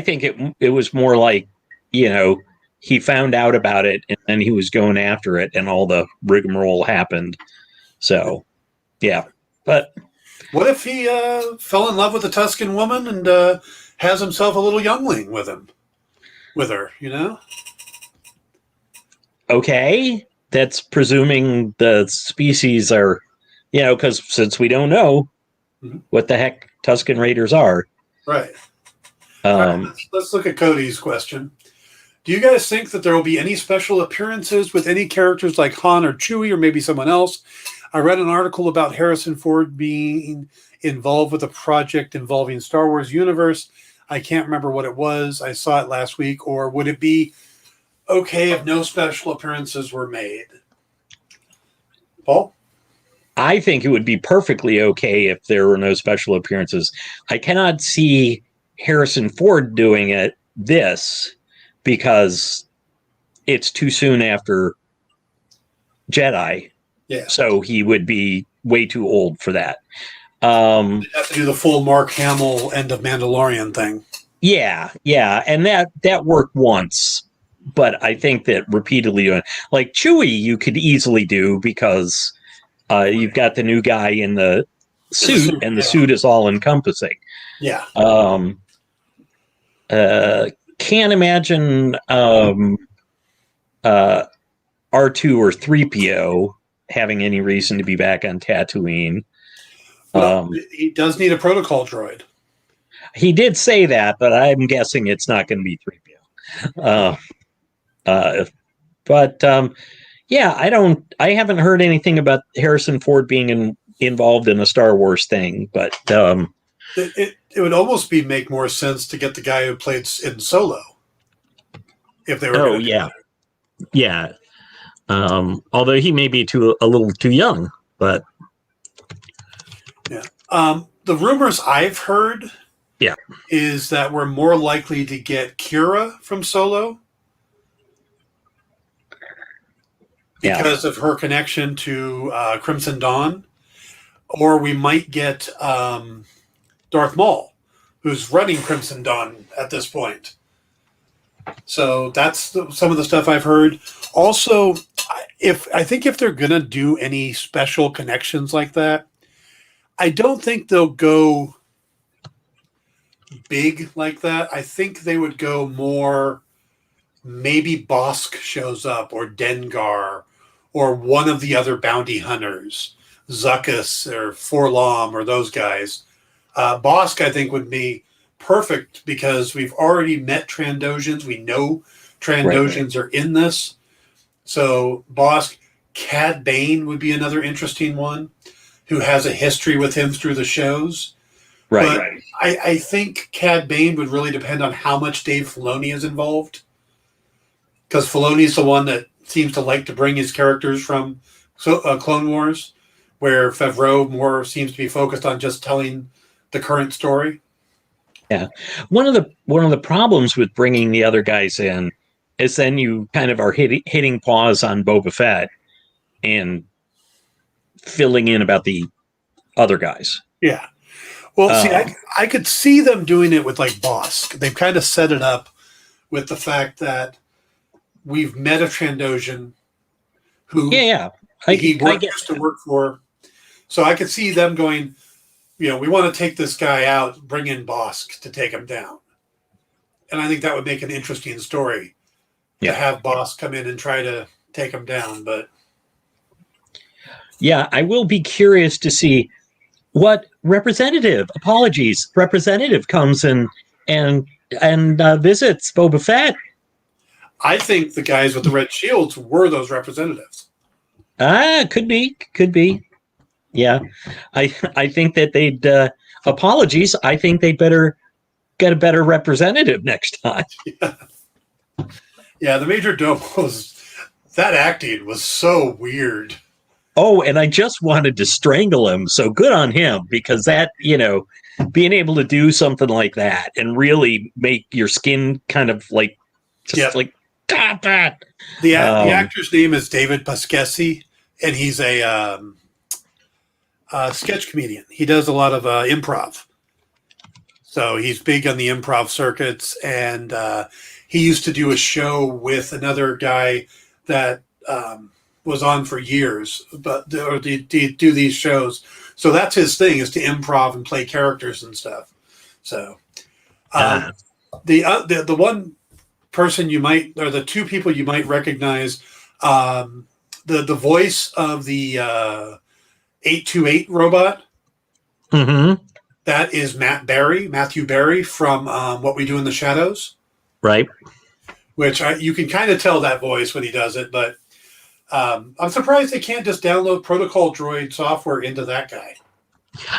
think it was more like, he found out about it and then he was going after it and all the rigmarole happened. So, yeah. But what if he fell in love with a Tusken woman and has himself a little youngling with her, Okay, that's presuming the species are, because since we don't know what the heck Tusken Raiders are. Right. All right, let's look at Cody's question. Do you guys think that there will be any special appearances with any characters like Han or Chewie or maybe someone else? I read an article about Harrison Ford being involved with a project involving Star Wars universe. I can't remember what it was. I saw it last week. Or would it be okay if no special appearances were made? Paul? I think it would be perfectly okay if there were no special appearances. I cannot see Harrison Ford doing this because it's too soon after Jedi. Yeah. So he would be way too old for that. You'd have to do the full Mark Hamill end of Mandalorian thing. Yeah, and that worked once, but I think that repeatedly, like Chewie, you could easily do because you've got the new guy in the suit, and the suit is all encompassing. Yeah. Can't imagine R2 or 3PO having any reason to be back on Tatooine. Well, he does need a protocol droid. He did say that, but I'm guessing it's not going to be 3PO. Yeah, I haven't heard anything about Harrison Ford being involved in a Star Wars thing, but it would almost make more sense to get the guy who played in Solo. If they were. Oh yeah. Although he may be a little too young, but yeah. The rumors I've heard, is that we're more likely to get Kira from Solo because of her connection to Crimson Dawn, or we might get Darth Maul, who's running Crimson Dawn at this point. So that's some of the stuff I've heard. Also, I think if they're going to do any special connections like that, I don't think they'll go big like that. I think they would go more, maybe Bosk shows up, or Dengar, or one of the other bounty hunters, Zuckuss or Forlom, or those guys. Bosk, I think, would be perfect because we've already met Trandoshans. We know Trandoshans are in this. So Bosk. Cad Bane would be another interesting one, who has a history with him through the shows. But I think Cad Bane would really depend on how much Dave Filoni is involved, because Filoni's the one that seems to like to bring his characters from Clone Wars, where Favreau more seems to be focused on just telling the current story. Yeah, one of the problems with bringing the other guys in is then you kind of are hitting pause on Boba Fett and filling in about the other guys. Yeah. Well, see, I could see them doing it with like Bosk. They've kind of set it up with the fact that we've met a Trandoshan who he used to work for. So I could see them going, we want to take this guy out, bring in Bosk to take him down. And I think that would make an interesting story to have Bosk come in and try to take him down. But yeah, I will be curious to see what representative comes in and visits Boba Fett. I think the guys with the red shields were those representatives. Could be. Yeah, I think that they'd apologies. I think they better get a better representative next time. Yeah, the Major Domos, that acting was so weird. Oh, and I just wanted to strangle him. So good on him, because that, being able to do something like that and really make your skin kind of like, like, stop that. The actor's name is David Pasquesi, and he's a sketch comedian. He does a lot of improv. So he's big on the improv circuits, and he used to do a show with another guy that was on for years, but do these shows. So that's his thing, is to improv and play characters and stuff. So the one person you might, or the two people you might recognize, the voice of the 828 robot. Mm-hmm. That is Matthew Berry from What We Do in the Shadows. Right. Which you can kind of tell that voice when he does it, but I'm surprised they can't just download Protocol Droid software into that guy.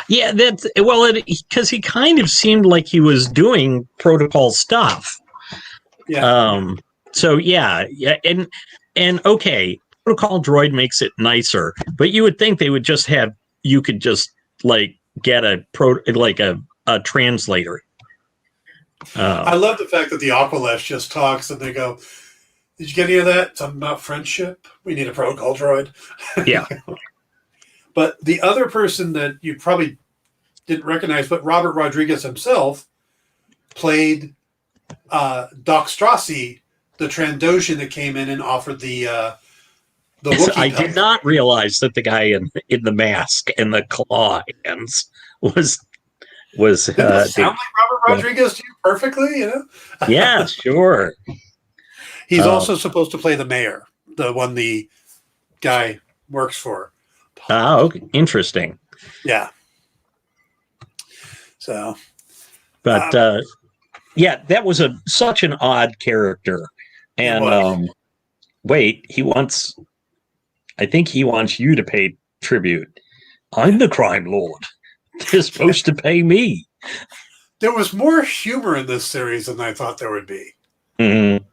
Yeah, that's well, because he kind of seemed like he was doing protocol stuff. Yeah. So yeah, and okay, protocol droid makes it nicer, but you would think they would just have you could just like get a translator. I love the fact that the Aqualash just talks and they go, "Did you get any of that? Something about friendship? We need a protocol droid." Yeah. But the other person that you probably didn't recognize, but Robert Rodriguez himself played Doc Strassi, the Trandoshan that came in and offered the Wookiee I pellet. did not realize that the guy in the mask and the claw hands was Didn't this sound like Robert Rodriguez to you perfectly? You know. yeah, sure. He's also supposed to play the mayor, the one the guy works for. Okay, interesting. Yeah. So, But yeah, that was such an odd character. And wait, I think he wants you to pay tribute. I'm the crime lord. They're supposed to pay me. there was more humor in this series than I thought there would be. Mm-hmm.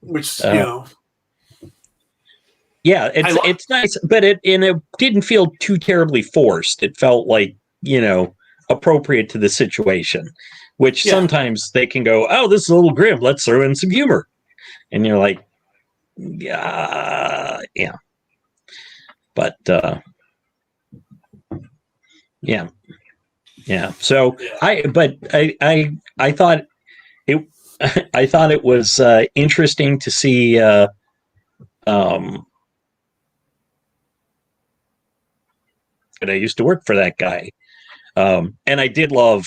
Which, yeah, it's nice, but it didn't feel too terribly forced. It felt like, appropriate to the situation, which sometimes they can go, oh, this is a little grim. Let's throw in some humor. And you're like, yeah. But, yeah. So I thought it, I thought it was interesting to see, and I used to work for that guy. And I did love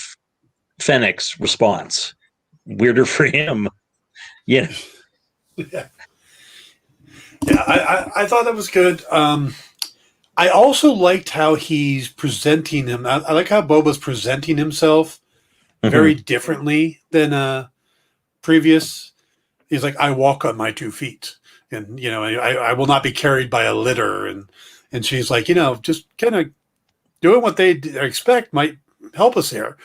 Fennec's response. Weirder for him. Yeah. Yeah, I thought that was good. I also liked how he's presenting him. I like how Boba's presenting himself very differently than previous. He's like, I walk on my 2 feet, and I will not be carried by a litter. And she's like, just kind of doing what they expect might help us here.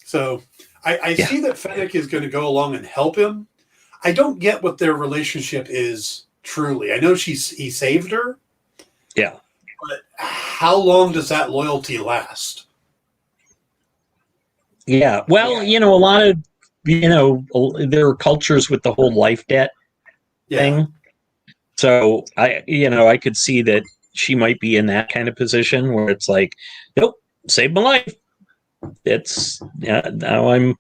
So I see that Fennec is going to go along and help him. I don't get what their relationship is truly. I know he saved her. Yeah. But how long does that loyalty last? Yeah. Well, a lot of, there are cultures with the whole life debt thing. So I could see that she might be in that kind of position where it's like, nope, saved my life. It's now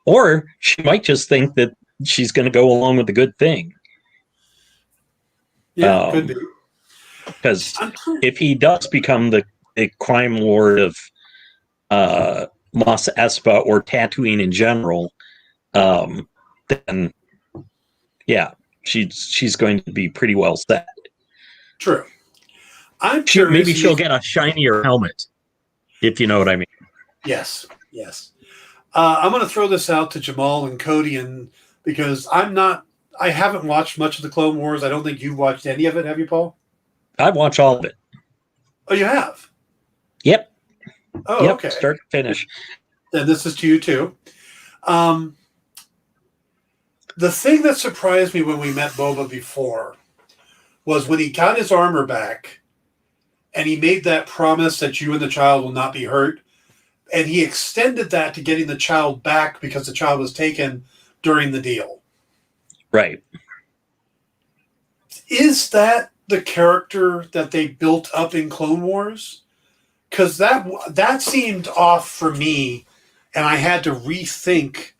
or she might just think that she's going to go along with the good thing. Yeah, could be. Because if he does become the crime lord of Mos Espa or Tatooine in general, then yeah, she's going to be pretty well set. True. I'm curious. Maybe she'll get a shinier helmet, if you know what I mean. Yes. I'm going to throw this out to Jamal and Cody, because I haven't watched much of the Clone Wars. I don't think you've watched any of it, have you, Paul? I've watched all of it. Oh, you have? Yep. Oh, yep. Okay. Start to finish. Then this is to you too. The thing that surprised me when we met Boba before was when he got his armor back and he made that promise that you and the child will not be hurt. And he extended that to getting the child back because the child was taken during the deal. Right. Is that the character that they built up in Clone Wars? Because that seemed off for me, and I had to rethink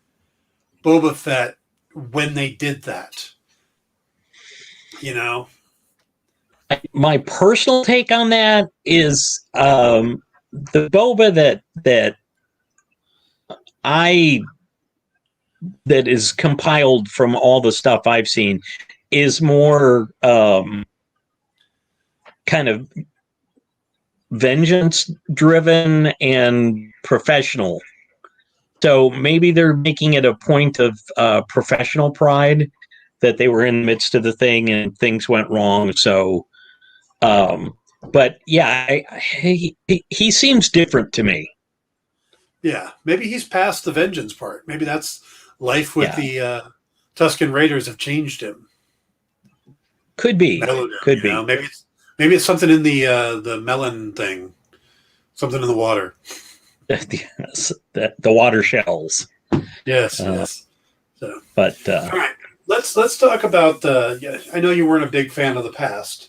Boba Fett when they did that. My personal take on that is the Boba that is compiled from all the stuff I've seen is more kind of vengeance driven and professional. So maybe they're making it a point of professional pride that they were in the midst of the thing and things went wrong. So But yeah, he seems different to me. Yeah, maybe he's past the vengeance part. Maybe that's life with Yeah, the Tusken Raiders have changed him, could be, mellowed him. could be. Maybe it's something in the melon thing, something in the water. Yes, the water shells. Yes, Uh, yes. So, but all right, let's talk about the. Yeah, I know you weren't a big fan of the past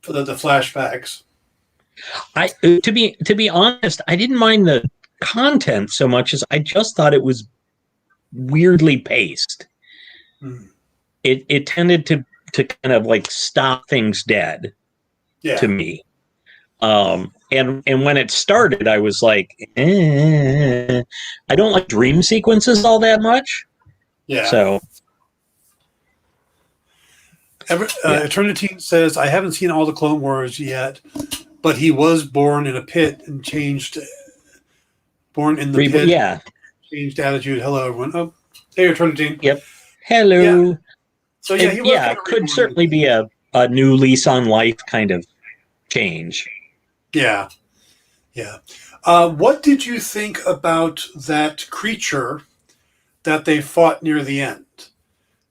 for the flashbacks. I to be honest, I didn't mind the content so much as I just thought it was weirdly paced. Hmm. It tended to kind of like stop things dead to Yeah, me. And when it started, I was like, I don't like dream sequences all that much. yeah. So yeah, Eternity says I haven't seen all the Clone Wars yet, but he was born in a pit and changed. Born in the pit, yeah, changed attitude. Hello, everyone. Oh, hey, Eternity. yep. Yeah. Hello, So yeah, and he was yeah, kind it of could reborn. certainly be a new lease on life kind of change. Yeah, yeah. What did you think about that creature that they fought near the end?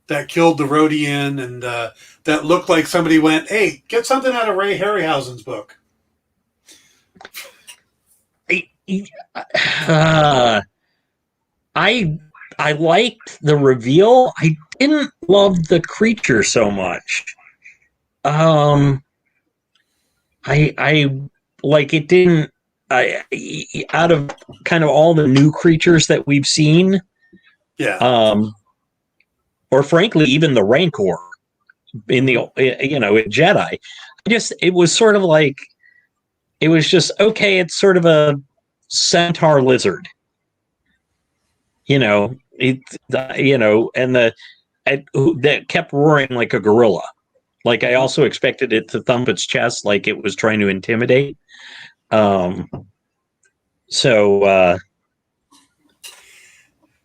That killed the Rhodian and that looked like somebody went, "Hey, get something out of Ray Harryhausen's book." Uh, I I liked the reveal. I didn't love the creature so much. Um, I like it didn't. I out of kind of all the new creatures that we've seen, Yeah. um, or frankly, even the Rancor in the Mm-hmm. in Jedi, it was sort of like it was just okay. It's sort of a centaur lizard, it and that kept roaring like a gorilla. Like I Mm-hmm. also expected it to thump its chest like it was trying to intimidate. Um, so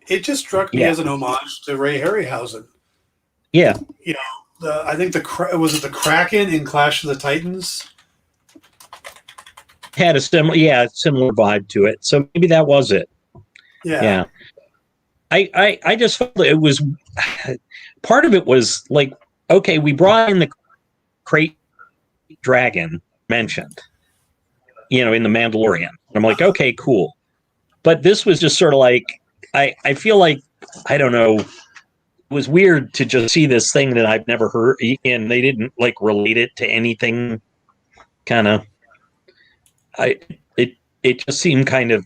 It just struck me yeah, as an homage to Ray Harryhausen. yeah, You know, I think was it the Kraken in Clash of the Titans. had a similar vibe to it. So maybe that was it. Yeah. Yeah, I just felt it was part of it was like okay, we brought in the crate dragon mentioned, in the Mandalorian. I'm like okay, cool, but this was just sort of like I feel like I don't know. It was weird to just see this thing that I've never heard, and they didn't like relate it to anything. Kind of, I it just seemed kind of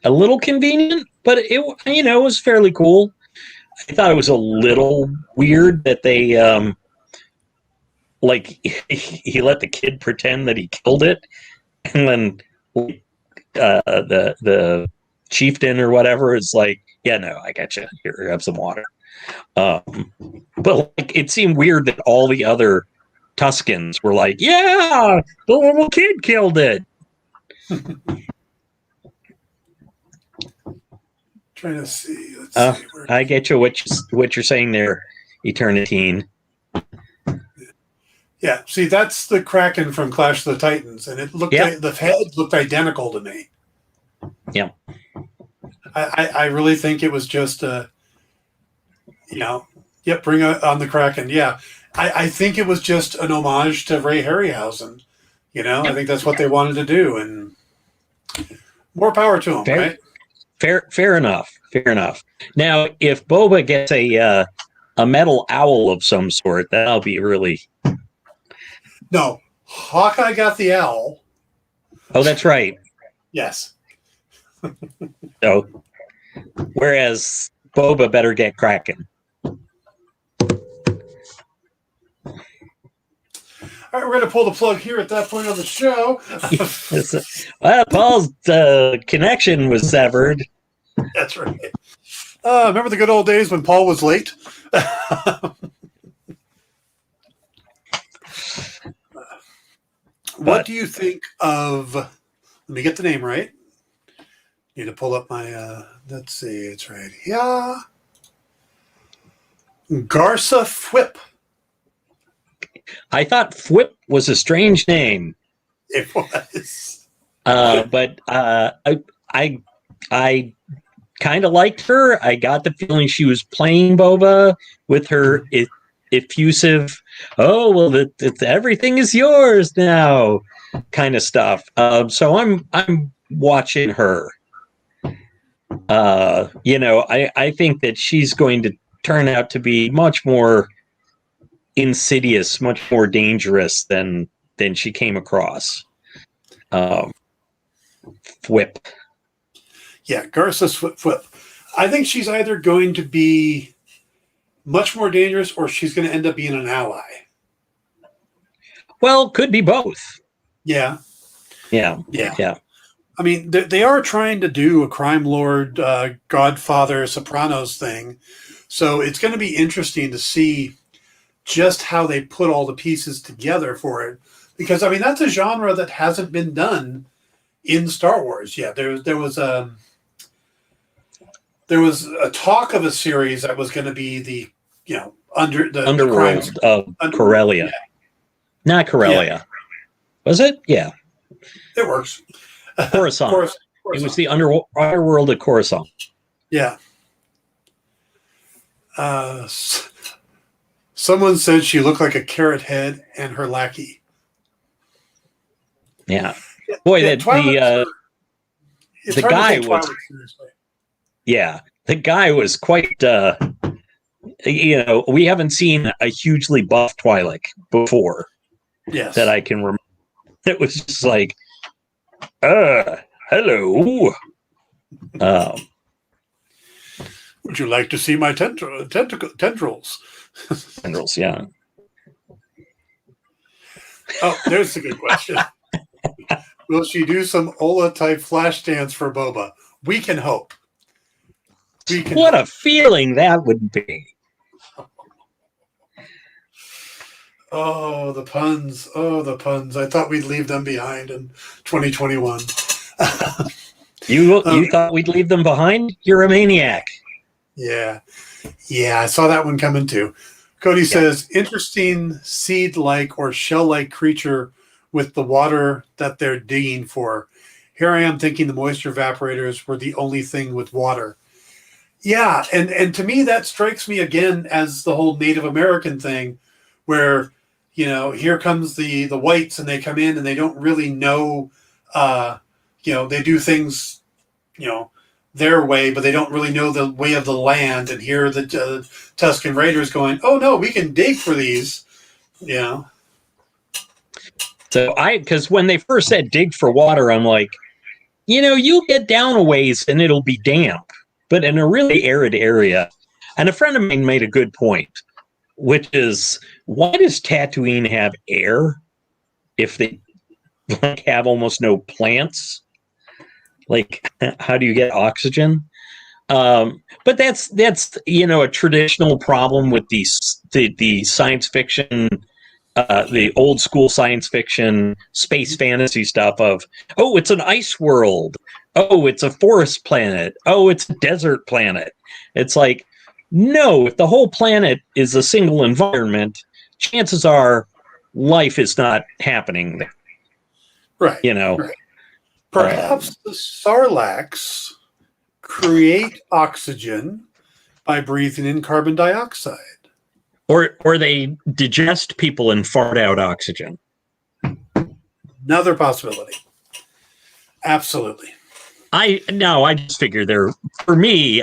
a little convenient, but it was fairly cool. I thought it was a little weird that they like he let the kid pretend that he killed it, and then the chieftain or whatever is like, yeah, no, I got you. Here, have some water. Um, but like, it seemed weird that all the other Tuscans were like, yeah, the little kid killed it. Trying to see. Let's Uh, see. Where I get you what you're saying there, Eternitine. Yeah, see, that's the Kraken from Clash of the Titans, and it looked Yep, like the head looked identical to me. yep. I really think it was just you know, yep, bring on the Kraken. Yeah, I think it was just an homage to Ray Harryhausen. I Yep. think that's what they wanted to do, and more power to them, Fair, right? fair enough. Fair enough. Now, if Boba gets a metal owl of some sort, that'll be really. No, Hawkeye got the owl. Oh, that's right. Yes. So, whereas Boba better get Kraken. All right, we're going to pull the plug here at that point on the show. Paul's connection was severed. That's right. Remember the good old days when Paul was late? What do you think of? Let me get the name right. Need to pull up my. Let's see, it's right here. Garsa Fwip. I thought Fwip was a strange name. It was. But I kind of liked her. I got the feeling she was playing Boba with her effusive, "Oh well, everything is yours now," kind of stuff. So I'm watching her. I think that she's going to turn out to be much more insidious, much more dangerous than she came across. Whip. Yeah, Garsa's Flip. I think she's either going to be much more dangerous or she's going to end up being an ally. Well, could be both. Yeah. Yeah. I mean, they are trying to do a crime lord, Godfather, Sopranos thing. So it's going to be interesting to see just how they put all the pieces together for it. Because, I mean, that's a genre that hasn't been done in Star Wars yet. There was a talk of a series that was going to be the Underworld of Corellia. Yeah. Not Corellia. Yeah. Was it? Yeah. It works. Coruscant. Coruscant. It was the underworld of Coruscant. Yeah. Someone said she looked like a carrot head and her lackey. Yeah. Boy, the guy was. Yeah, the guy was quite. We haven't seen a hugely buff Twi'lek before. Yes. That I can remember. It was just like, hello. Would you like to see my tendrils? Tendrils, yeah. Oh, there's a good question. Will she do some Ola type flash dance for Boba? We can hope. What a feeling that would be. Oh, the puns. I thought we'd leave them behind in 2021. You thought we'd leave them behind? You're a maniac. Yeah, I saw that one coming too. Cody says, interesting seed-like or shell-like creature with the water that they're digging for. Here I am thinking the moisture evaporators were the only thing with water. Yeah, and to me that strikes me again as the whole Native American thing where, here comes the whites and they come in and they don't really know, they do things, their way, but they don't really know the way of the land. And here are the Tusken Raiders going, oh no, we can dig for these, So because when they first said dig for water, I'm like, you get down a ways and it'll be damp, but in a really arid area. And a friend of mine made a good point, which is, why does Tatooine have air if they have almost no plants? Like, how do you get oxygen? But that's a traditional problem with the science fiction, the old school science fiction space fantasy stuff of, oh, it's an ice world. Oh, it's a forest planet. Oh, it's a desert planet. It's like, no, if the whole planet is a single environment, chances are life is not happening there. Right. Right. Perhaps the Sarlaccs create oxygen by breathing in carbon dioxide. Or they digest people and fart out oxygen. Another possibility. Absolutely. I just figure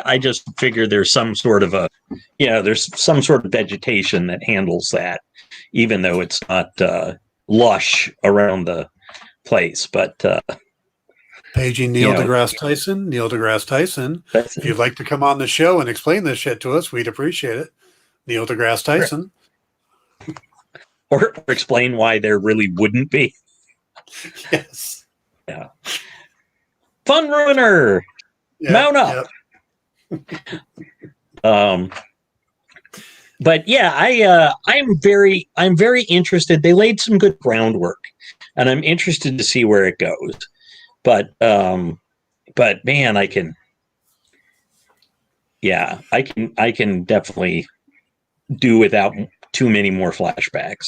I just figure there's some sort of there's some sort of vegetation that handles that, even though it's not lush around the place. But paging Neil deGrasse Tyson. Neil deGrasse Tyson. If you'd like to come on the show and explain this shit to us, we'd appreciate it. Neil deGrasse Tyson. Or explain why there really wouldn't be. Yes. Yeah. Fun ruiner. Yeah, mount up. Yeah. But yeah, I'm very interested. They laid some good groundwork, and I'm interested to see where it goes. But man, I can definitely do without too many more flashbacks.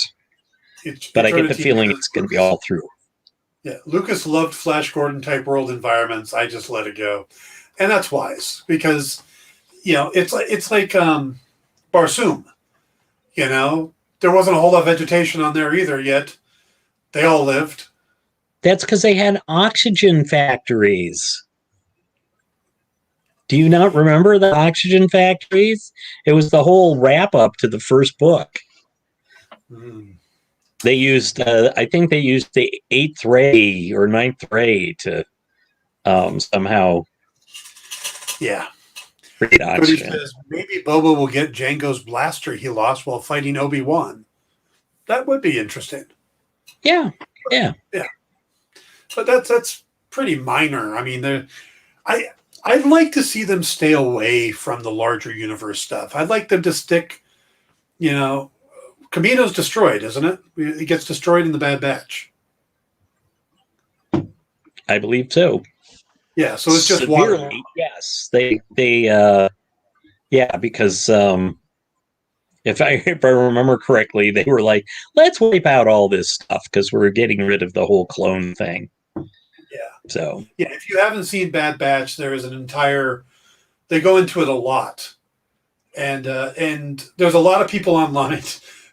but I get the feeling it's going to be all through. Yeah, Lucas loved Flash Gordon type world environments. I just let it go, and that's wise because it's like Barsoom. There wasn't a whole lot of vegetation on there either. Yet they all lived. That's because they had oxygen factories. Do you not remember the oxygen factories? It was the whole wrap up to the first book. They used, I think they used the 8th ray or 9th ray to somehow create oxygen. Says, maybe Boba will get Jango's blaster he lost while fighting Obi-Wan. That would be interesting. Yeah. But that's pretty minor. I mean, I'd like to see them stay away from the larger universe stuff. I'd like them to stick, Kamino's destroyed, isn't it? It gets destroyed in the Bad Batch. I believe so. Yeah, so it's just severely, water. Yes, they because if I remember correctly, they were like, let's wipe out all this stuff because we're getting rid of the whole clone thing. Yeah. So if you haven't seen Bad Batch, there is an entire. They go into it a lot, and there's a lot of people online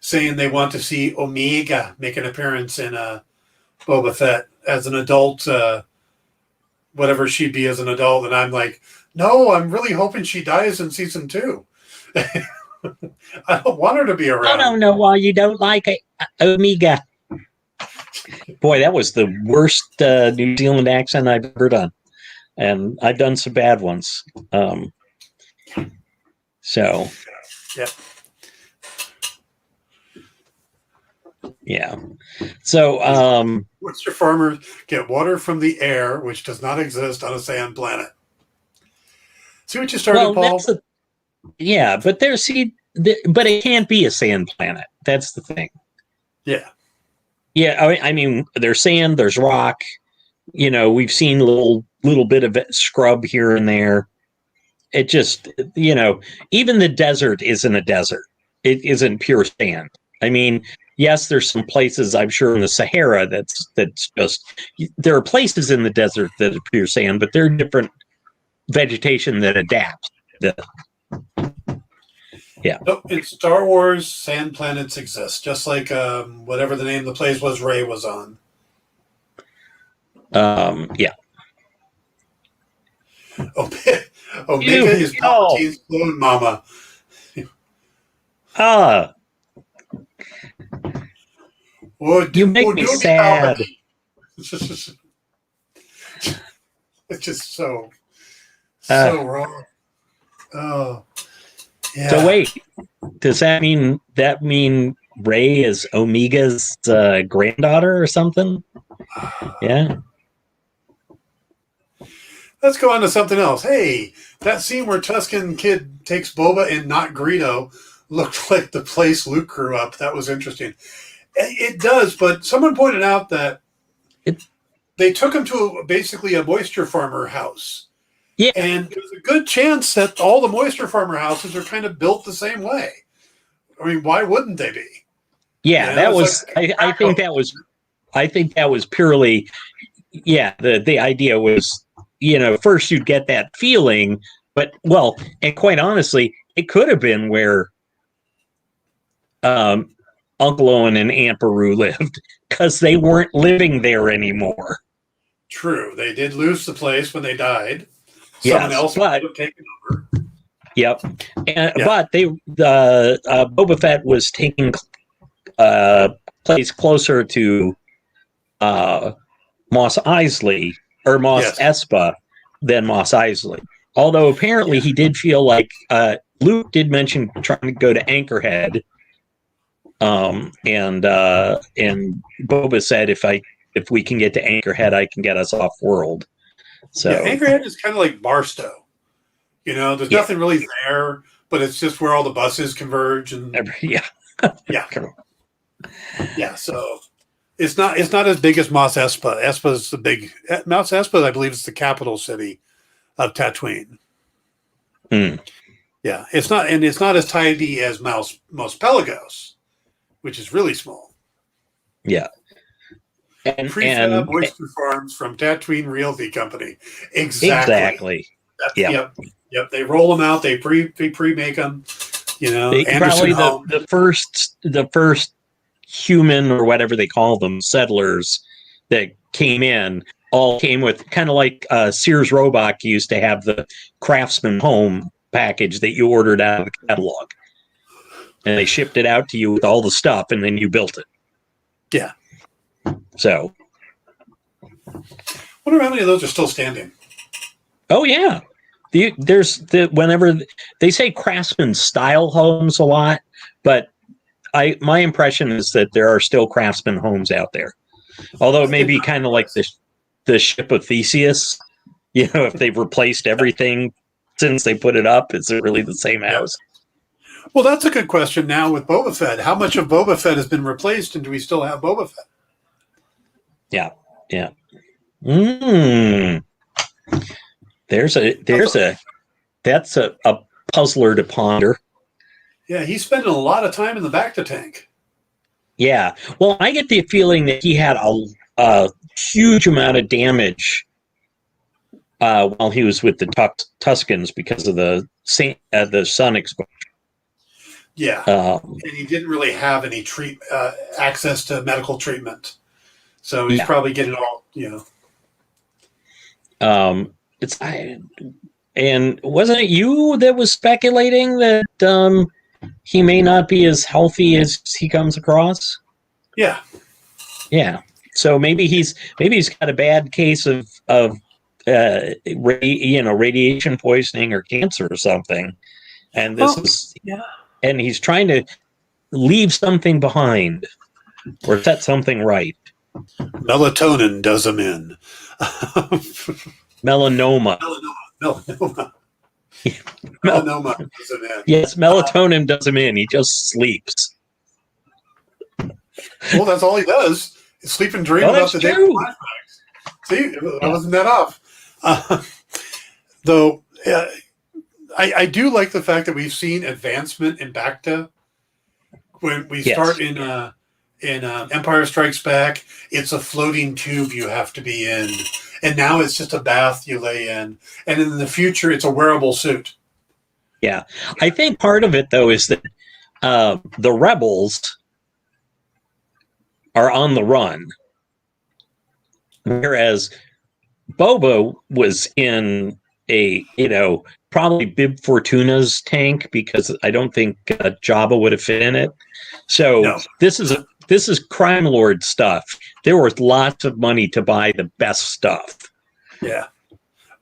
saying they want to see Omega make an appearance in Boba Fett as an adult, whatever she'd be as an adult, and I'm like, no, I'm really hoping she dies in season 2. I don't want her to be around. I don't know why you don't like it, Omega. Boy, that was the worst New Zealand accent I've ever done. And I've done some bad ones. So. Yep. Yeah. So. Oyster farmers get water from the air, which does not exist on a sand planet. See what you started, Paul? But but it can't be a sand planet. That's the thing. Yeah. Yeah, I mean, there's sand, there's rock. We've seen little bit of scrub here and there. It just, even the desert isn't a desert. It isn't pure sand. I mean, yes, there's some places I'm sure in the Sahara that's just. There are places in the desert that are pure sand, but they're different vegetation that adapts. Yeah. Nope, in Star Wars, sand planets exist, just like whatever the name of the place was Rey was on. Yeah. Omega is Palpatine's clone mama. You make me sad. It's just so wrong. Oh. Yeah. So wait, does that mean Rey is Omega's granddaughter or something? Yeah. Let's go on to something else. Hey, that scene where Tusken Kid takes Boba and not Greedo looked like the place Luke grew up. That was interesting. It does, but someone pointed out that they took him to basically a moisture farmer house. Yeah. And there's a good chance that all the moisture farmer houses are kind of built the same way. I mean, why wouldn't they be? Yeah, that was. Like, I think that was purely. Yeah, the idea was, first you'd get that feeling, but and quite honestly, it could have been where Uncle Owen and Aunt Beru lived because they weren't living there anymore. True, they did lose the place when they died. Someone else would have taken over. Yep. But Boba Fett was taking place closer to Mos Eisley or Mos Espa than Mos Eisley. Although apparently he did feel like Luke did mention trying to go to Anchorhead, and Boba said if we can get to Anchorhead, I can get us off world. So Anchorhead is kind of like Barstow. There's nothing really there, but it's just where all the buses converge and So it's not as big as Mos Espa. Espa's the big Mos Espa, I believe, is the capital city of Tatooine. Yeah, it's not as tidy as Mos Pelagos, which is really small. Yeah. Prefab oyster farms from Tatooine Realty Company. Exactly. Yeah. Yep. They roll them out. They pre-make them. Anderson Probably Home. the first human or whatever they call them settlers that came in all came with kind of like Sears Roebuck used to have the Craftsman Home package that you ordered out of the catalog, and they shipped it out to you with all the stuff, and then you built it. Yeah. So, wonder how many of those are still standing. Oh yeah, whenever they say Craftsman style homes a lot, but my impression is that there are still Craftsman homes out there. Although it may be kind of like the ship of Theseus, if they've replaced everything since they put it up, is it really the same house? Well, that's a good question now with Boba Fett. How much of Boba Fett has been replaced, and do we still have Boba Fett? Yeah. That's a puzzler to ponder. Yeah, he's spending a lot of time in the bacta tank. Yeah. Well, I get the feeling that he had a huge amount of damage while he was with the Tuscans because of the sun exposure. Yeah, and he didn't really have any access to medical treatment, so he's probably getting it all. And wasn't it you that was speculating that he may not be as healthy as he comes across? Yeah. So maybe he's got a bad case of radiation poisoning or cancer or something, and and he's trying to leave something behind or set something right. Melatonin does him in. Melanoma. Melanoma does him in. Yes, melatonin does him in. He just sleeps. Well, that's all he does. Sleep and dream about the day flashbacks. See, I wasn't that off. Though, I do like the fact that we've seen advancement in bacta. When we start in Empire Strikes Back, it's a floating tube you have to be in. And now it's just a bath you lay in. And in the future, it's a wearable suit. Yeah. I think part of it, though, is that the rebels are on the run, whereas Boba was in probably Bib Fortuna's tank, because I don't think Jabba would have fit in it. So this is crime lord stuff. There was lots of money to buy the best stuff. Yeah.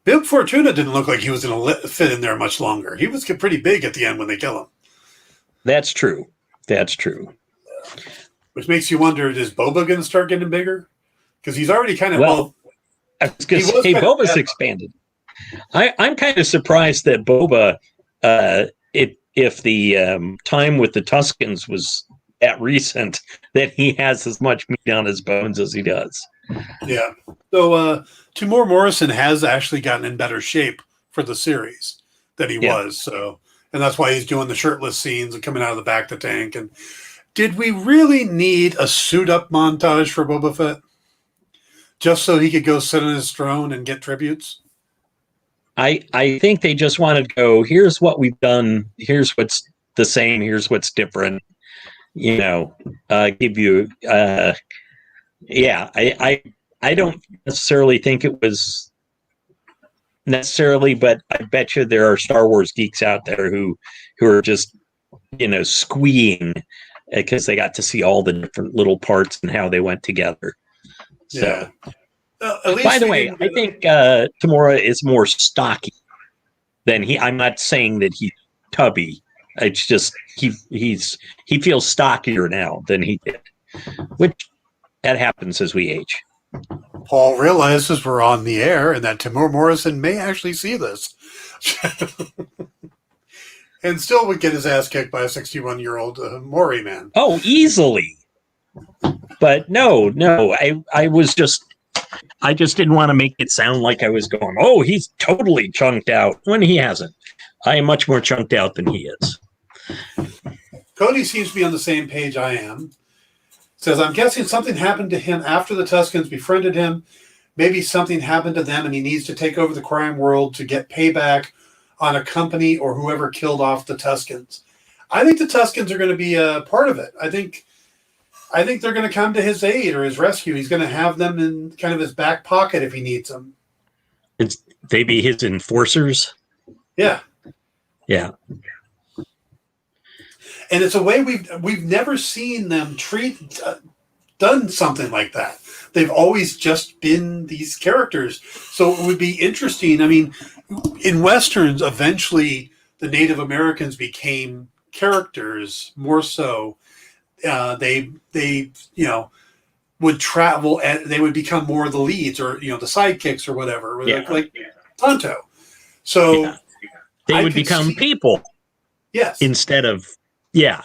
Bib Fortuna didn't look like he was going to fit in there much longer. He was pretty big at the end when they kill him. That's true. Which makes you wonder, is Boba going to start getting bigger? Because he's already kind of... I was going to say, Boba's expanded. I'm kind of surprised that Boba, if the time with the Tuscans was that recent, that he has as much meat on his bones as he does. Yeah. So Timur Morrison has actually gotten in better shape for the series than he was. So, and that's why he's doing the shirtless scenes and coming out of the back of the tank. And did we really need a suit up montage for Boba Fett? Just so he could go sit on his throne and get tributes? I think they just wanted to go, here's what we've done, here's what's the same, here's what's different. Give you I don't necessarily think it was necessarily, but I bet you there are Star Wars geeks out there who are just squeeing because they got to see all the different little parts and how they went together. So by the way, I think Tamora is more stocky than he. I'm not saying that he's tubby. It's just he feels stockier now than he did, which that happens as we age. Paul realizes we're on the air and that Timur Morrison may actually see this, and still would get his ass kicked by a 61-year-old Maury man. Oh, easily. But no, I just didn't want to make it sound like I was going, oh, he's totally chunked out, when he hasn't. I am much more chunked out than he is. Cody seems to be on the same page I am. Says, I'm guessing something happened to him after the Tuskens befriended him. Maybe something happened to them and he needs to take over the crime world to get payback on a company or whoever killed off the Tuskens. I think the Tuskens are going to be a part of it. I think they're going to come to his aid or his rescue. He's going to have them in kind of his back pocket if he needs them. They be his enforcers. Yeah. Yeah. And it's a way we've never seen them done something like that. They've always just been these characters. So it would be interesting. I mean, in Westerns, eventually the Native Americans became characters more so. They would travel and they would become more the leads or, the sidekicks or whatever, like Tonto. So they would become people. Yes. Instead of, the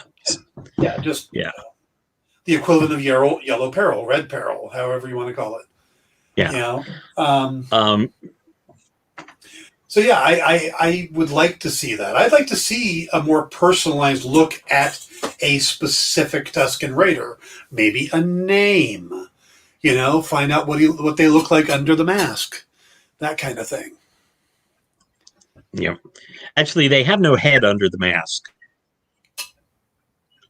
equivalent of yellow peril, red peril, however you want to call it. Yeah. So yeah, I would like to see that. I'd like to see a more personalized look at a specific Tusken Raider, maybe a name, find out what they look like under the mask, that kind of thing. Yeah. Actually, they have no head under the mask.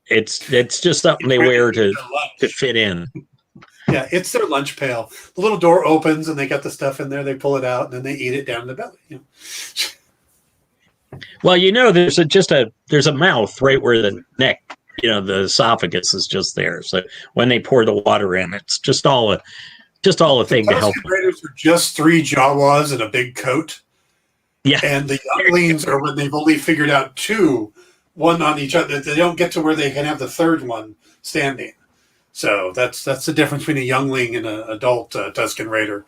It's just something they wear to fit in. Yeah, it's their lunch pail. The little door opens and they got the stuff in there. They pull it out and then they eat it down in the belly. Well, there's a mouth right where the neck, the esophagus is just there. So when they pour the water in, it's just all a thing to help. The Raiders are just 3 Jawas in a big coat. Yeah, and the younglings are when they've only figured out 2. One on each other. They don't get to where they can have the third one standing. So that's the difference between a youngling and an adult Tusken Raider,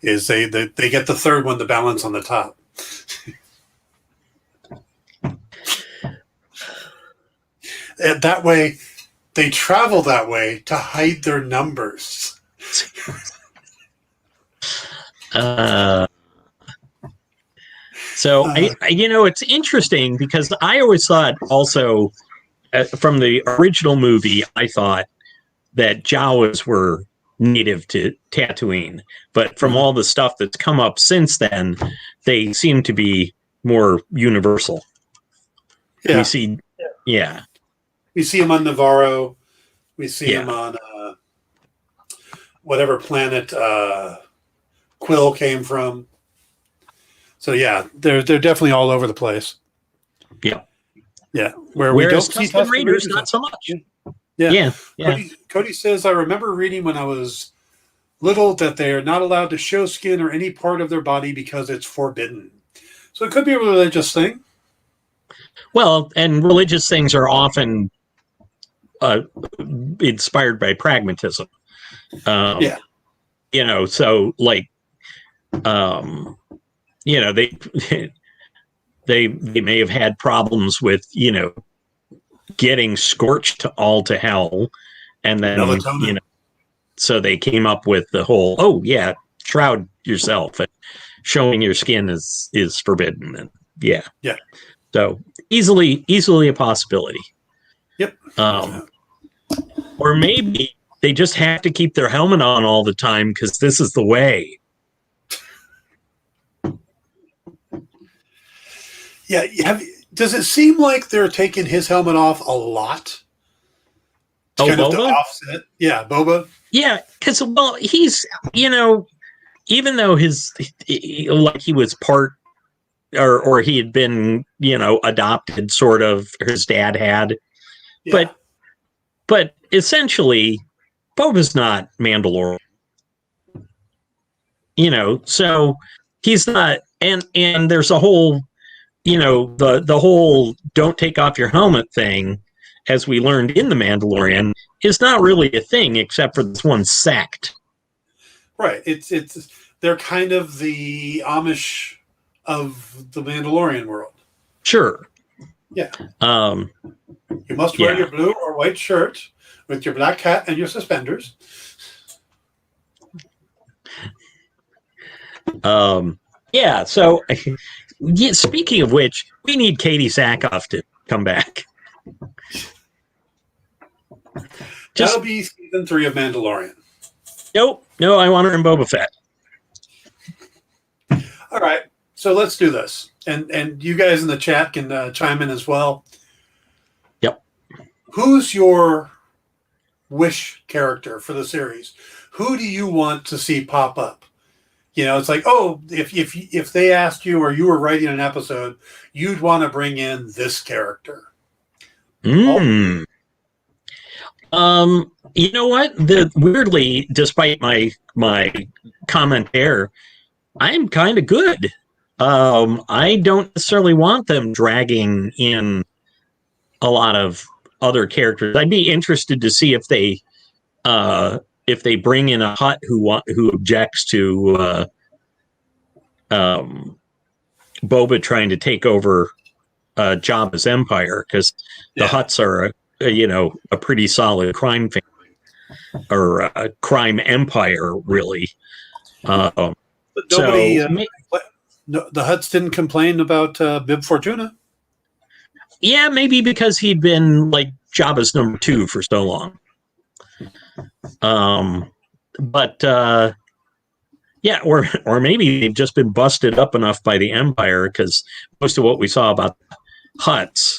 is they get the third one to balance on the top. And that way, they travel that way to hide their numbers. So, it's interesting because I always thought also from the original movie, I thought that Jawas were native to Tatooine. But from all the stuff that's come up since then, they seem to be more universal. Yeah. We see them on Navarro. We see them on whatever planet Quill came from. So yeah, they're definitely all over the place. Yeah, yeah. Whereas we don't see Tusken Raiders, not so much. Yeah. Cody says, I remember reading when I was little that they are not allowed to show skin or any part of their body because it's forbidden. So it could be a religious thing. Well, and religious things are often inspired by pragmatism. So like. They may have had problems with, getting scorched all to hell. And then, so they came up with the whole, shroud yourself and showing your skin is forbidden. And yeah. So easily a possibility. Yep. Or maybe they just have to keep their helmet on all the time because this is the way. Yeah, does it seem like they're taking his helmet off a lot? Boba? To offset? Yeah, Boba. Yeah, because, he's, even though he was part, or he had been, adopted, sort of, his dad had. Yeah. But essentially, Boba's not Mandalorian. So he's not, and there's a whole, the whole don't take off your helmet thing, as we learned in The Mandalorian, is not really a thing except for this one sect. Right. It's they're kind of the Amish of the Mandalorian world. Sure. Yeah. You must wear your blue or white shirt with your black hat and your suspenders. So speaking of which, we need Katie Sackhoff to come back. Just That'll be season 3 of Mandalorian. nope. No, I want her in Boba Fett. All right, so let's do this, and you guys in the chat can chime in as well. Yep. Who's your wish character for the series? Who do you want to see pop up? You know, it's like, oh, if they asked you or you were writing an episode, you'd want to bring in this character. You know what? Weirdly, despite my comment there, I'm kind of good. I don't necessarily want them dragging in a lot of other characters. I'd be interested to see if they bring in a Hutt who objects to Boba trying to take over Jabba's empire, because the Hutts are a pretty solid crime family, or a crime empire, really. But nobody, the Hutts didn't complain about Bib Fortuna. Yeah, maybe because he'd been like Jabba's number 2 for so long. But yeah, or maybe they've just been busted up enough by the Empire, because most of what we saw about Hutts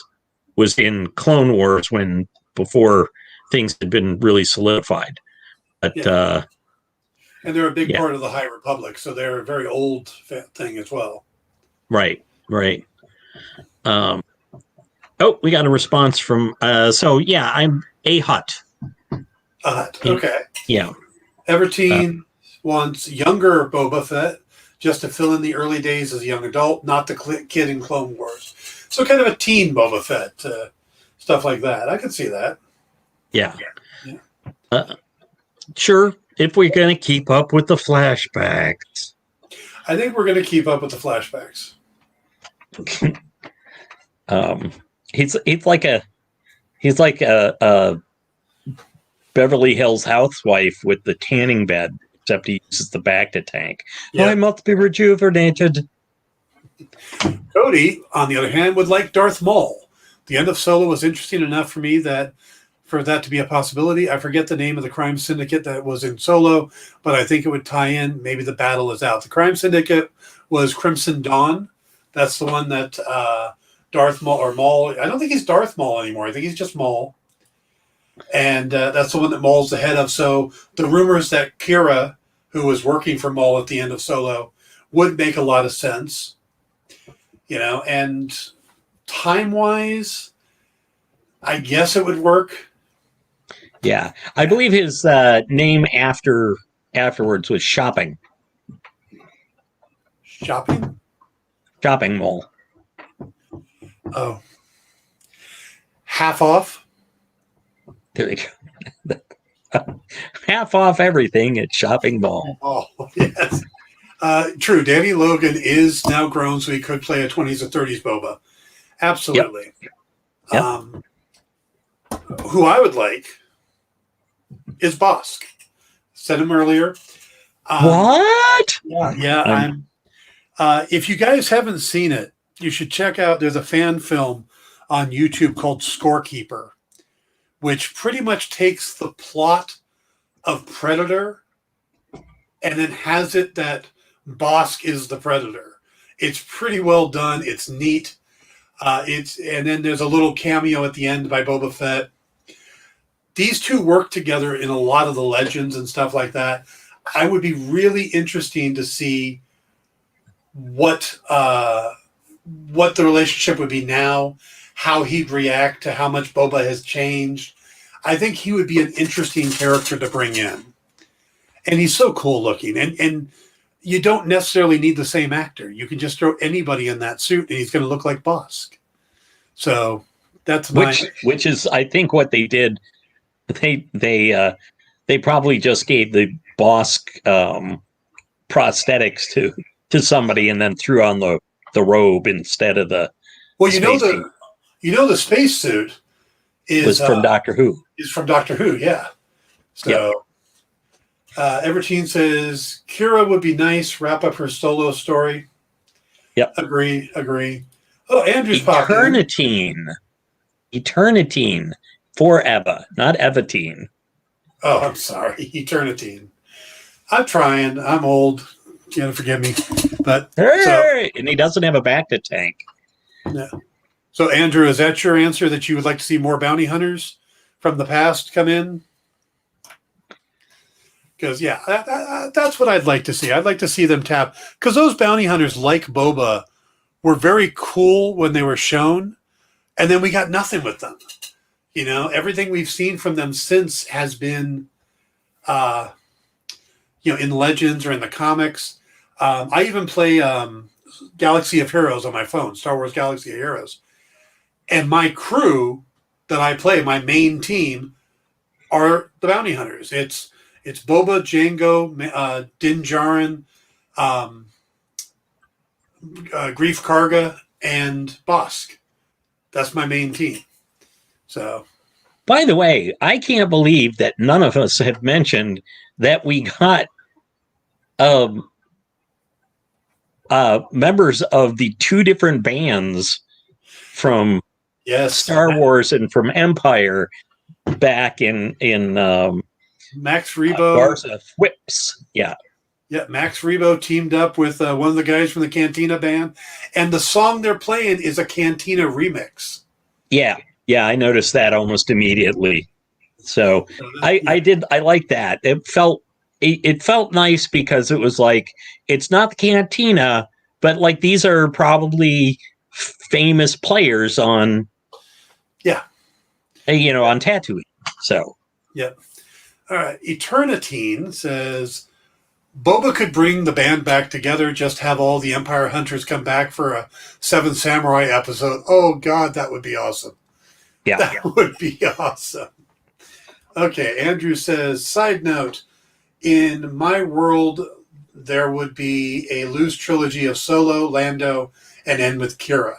was in Clone Wars, before things had been really solidified. But and they're a big part of the High Republic, so they're a very old thing as well. Right. Oh, we got a response from. So yeah, I'm a Hutt. A Hutt. Okay. Yeah. Everteen wants younger Boba Fett, just to fill in the early days as a young adult, not the kid in Clone Wars. So kind of a teen Boba Fett, stuff like that. I could see that. Yeah. Sure, if we're going to keep up with the flashbacks. I think we're going to keep up with the flashbacks. He's like a Beverly Hills housewife with the tanning bed, except he uses the Bacta tank. Yeah. I must be rejuvenated. Cody, on the other hand, would like Darth Maul. The end of Solo was interesting enough for me for that to be a possibility. I forget the name of the crime syndicate that was in Solo, but I think it would tie in. Maybe the battle is out. The crime syndicate was Crimson Dawn. That's the one that Darth Maul, or Maul, I don't think he's Darth Maul anymore. I think he's just Maul. And that's the one that Maul's the head of. So the rumors that Kira, who was working for Maul at the end of Solo, would make a lot of sense. You know, and time-wise, I guess it would work. Yeah. I believe his name afterwards was Shopping. Shopping? Shopping Mall. Oh. Half off? There you go. Half off everything at Shopping Mall. Oh, yes. True. Danny Logan is now grown, so he could play a 20s or 30s Boba. Absolutely. Yep. Who I would like is Bosk. Said him earlier. What? Yeah. If you guys haven't seen it, you should check out. There's a fan film on YouTube called Scorekeeper, which pretty much takes the plot of Predator and then has it that Bosk is the Predator. It's pretty well done. It's neat. And then there's a little cameo at the end by Boba Fett. These two work together in a lot of the legends and stuff like that. I would be really interesting to see what the relationship would be now, how he'd react to how much Boba has changed. I think he would be an interesting character to bring in. And he's so cool looking. And you don't necessarily need the same actor. You can just throw anybody in that suit and he's going to look like Bosk. So that's which is, I think, what they did. They probably just gave the Bosk prosthetics to somebody and then threw on the robe instead of the. Well, the spacesuit was from Doctor Who. Is from Doctor Who, yeah. So. Everteen says Kira would be nice. Wrap up her Solo story. Yep. Agree. Oh, Andrew's popped in. Eternitine. Forever, not Evatine. Oh, I'm sorry. Eternity. I'm trying. I'm old. You gotta forgive me. But so Hey! And he doesn't have a back to tank. yeah. So Andrew, is that your answer that you would like to see more bounty hunters from the past come in? Because yeah, that's what I'd like to see. I'd like to see them tap because those bounty hunters like Boba were very cool when they were shown, and then we got nothing with them. You know, everything we've seen from them since has been, uh, in Legends or in the comics. I even play Galaxy of Heroes on my phone, Star Wars Galaxy of Heroes, and my crew that I play, my main team, are the bounty hunters. It's Boba, Jango, Din Djarin, um, Grief Karga, and Bosk. That's my main team. So, By the way, I can't believe that none of us have mentioned that we got um, members of the two different bands from yes, Star Wars and from Empire back in Max Rebo. Garza Whips. Yeah. Yeah, Max Rebo teamed up with one of the guys from the Cantina band, and the song they're playing is a Cantina remix. Yeah. Yeah, I noticed that almost immediately. So I like that. It felt nice because it was like it's not the Cantina, but like these are probably famous players on on Tatooine. So yeah. All right. Eternitine says Boba could bring the band back together, just have all the Empire Hunters come back for a Seven Samurai episode. Oh God, that would be awesome. Yeah. That would be awesome. Okay, Andrew says, side note, in my world, there would be a loose trilogy of Solo, Lando, and end with Kira.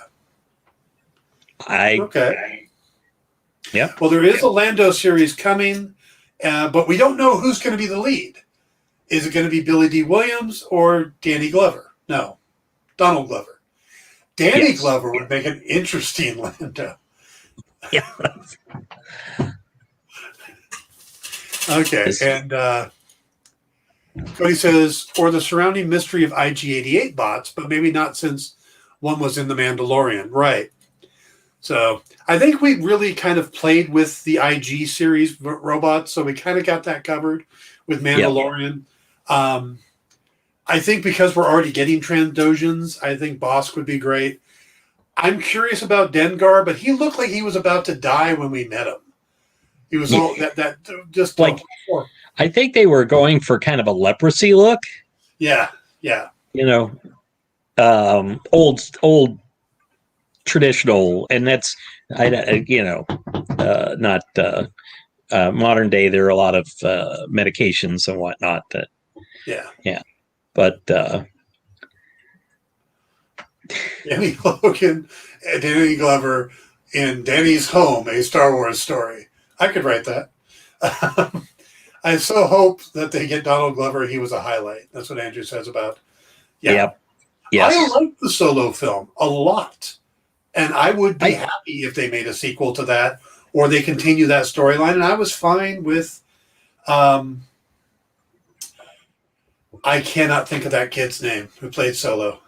Okay. Yeah. Well, there is a Lando series coming, but we don't know who's going to be the lead. Is it going to be Billy D. Williams or Danny Glover? No, Donald Glover. Danny Glover would make an interesting Lando. Yeah. Okay, and Cody says, or the surrounding mystery of IG-88 bots, but maybe not since one was in The Mandalorian. Right. So I think we really kind of played with the IG series robots, so we kind of got that covered with Mandalorian. I think because we're already getting Trandoshans, I think Bosk would be great. I'm curious about Dengar, but he looked like he was about to die when we met him. He was all that just like. I think they were going for kind of a leprosy look. Yeah. Old traditional, and that's not modern day. There are a lot of medications and whatnot that. Yeah, but Danny Logan and Danny Glover in Danny's Home, a Star Wars story. I could write that. I so hope that they get Donald Glover. He was a highlight. That's what Andrew says about. Yeah. Yep. Yes. I like the Solo film a lot. And I would be happy if they made a sequel to that or they continue that storyline. And I was fine with I cannot think of that kid's name who played Solo.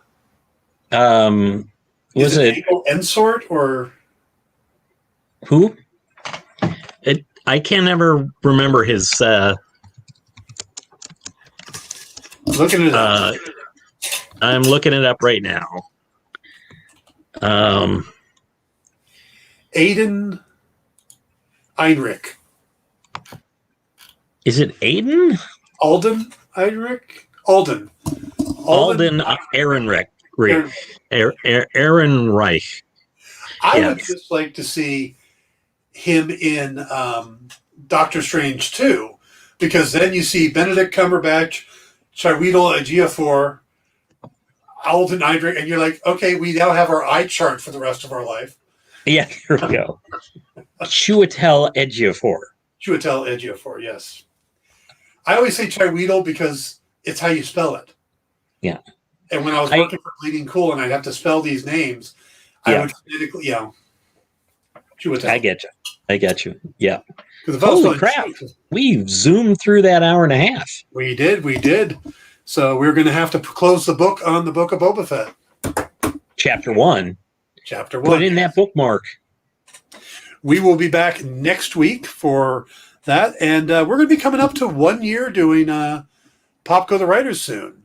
Was it Ensort or who? I can't ever remember his. Looking it up. I'm looking it up right now. Aiden Einrich. Is it Aiden? Alden Einrich? Alden Ehrenreich. Ehrenreich. I would just like to see him in Doctor Strange 2, because then you see Benedict Cumberbatch, Chiweedle Ejiofor, Alden Ehrenreich, and you're like, okay, we now have our eye chart for the rest of our life. Yeah, here we go. Chiwetel Ejiofor. Chiwetel Ejiofor, yes. I always say Chiweedle because it's how you spell it. Yeah. And when I was working for Bleeding Cool and I'd have to spell these names, I would phonetically, Chiwetel. I get you. I got you. Yeah. Because if I was Holy feeling crap. cheap, We've zoomed through that hour and a half. we did. So we're going to have to close the book on the Book of Boba Fett. Chapter 1. Chapter 1. Put in that bookmark. We will be back next week for that. And we're going to be coming up to 1 year doing Popco the Writers soon.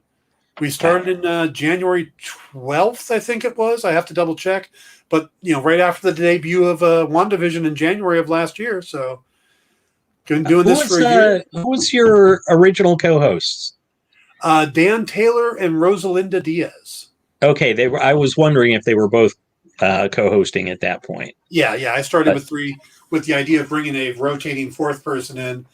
We started in January 12th, I think it was. I have to double check. But, right after the debut of WandaVision in January of last year. So, been doing this for a year. Who was your original co-hosts? Dan Taylor and Rosalinda Diaz. Okay, they were. I was wondering if they were both co-hosting at that point. Yeah. I started with 3 with the idea of bringing a rotating 4th person in.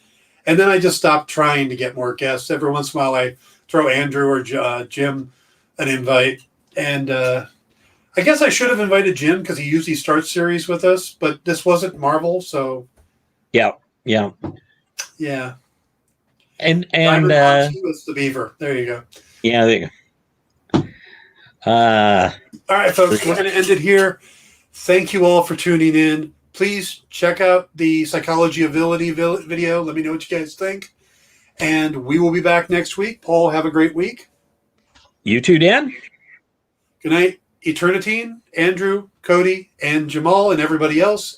And then I just stopped trying to get more guests. Every once in a while, I throw Andrew or Jim an invite. And I guess I should have invited Jim because he usually starts series with us, but this wasn't Marvel, so Yeah. And he was the beaver. There you go. Yeah, there you go. All right, folks, we're going to end it here. Thank you all for tuning in. Please check out the Psychology of Villainy video. Let me know what you guys think. And we will be back next week. Paul, have a great week. You too, Dan. Good night, Eternitine, Andrew, Cody, and Jamal, and everybody else.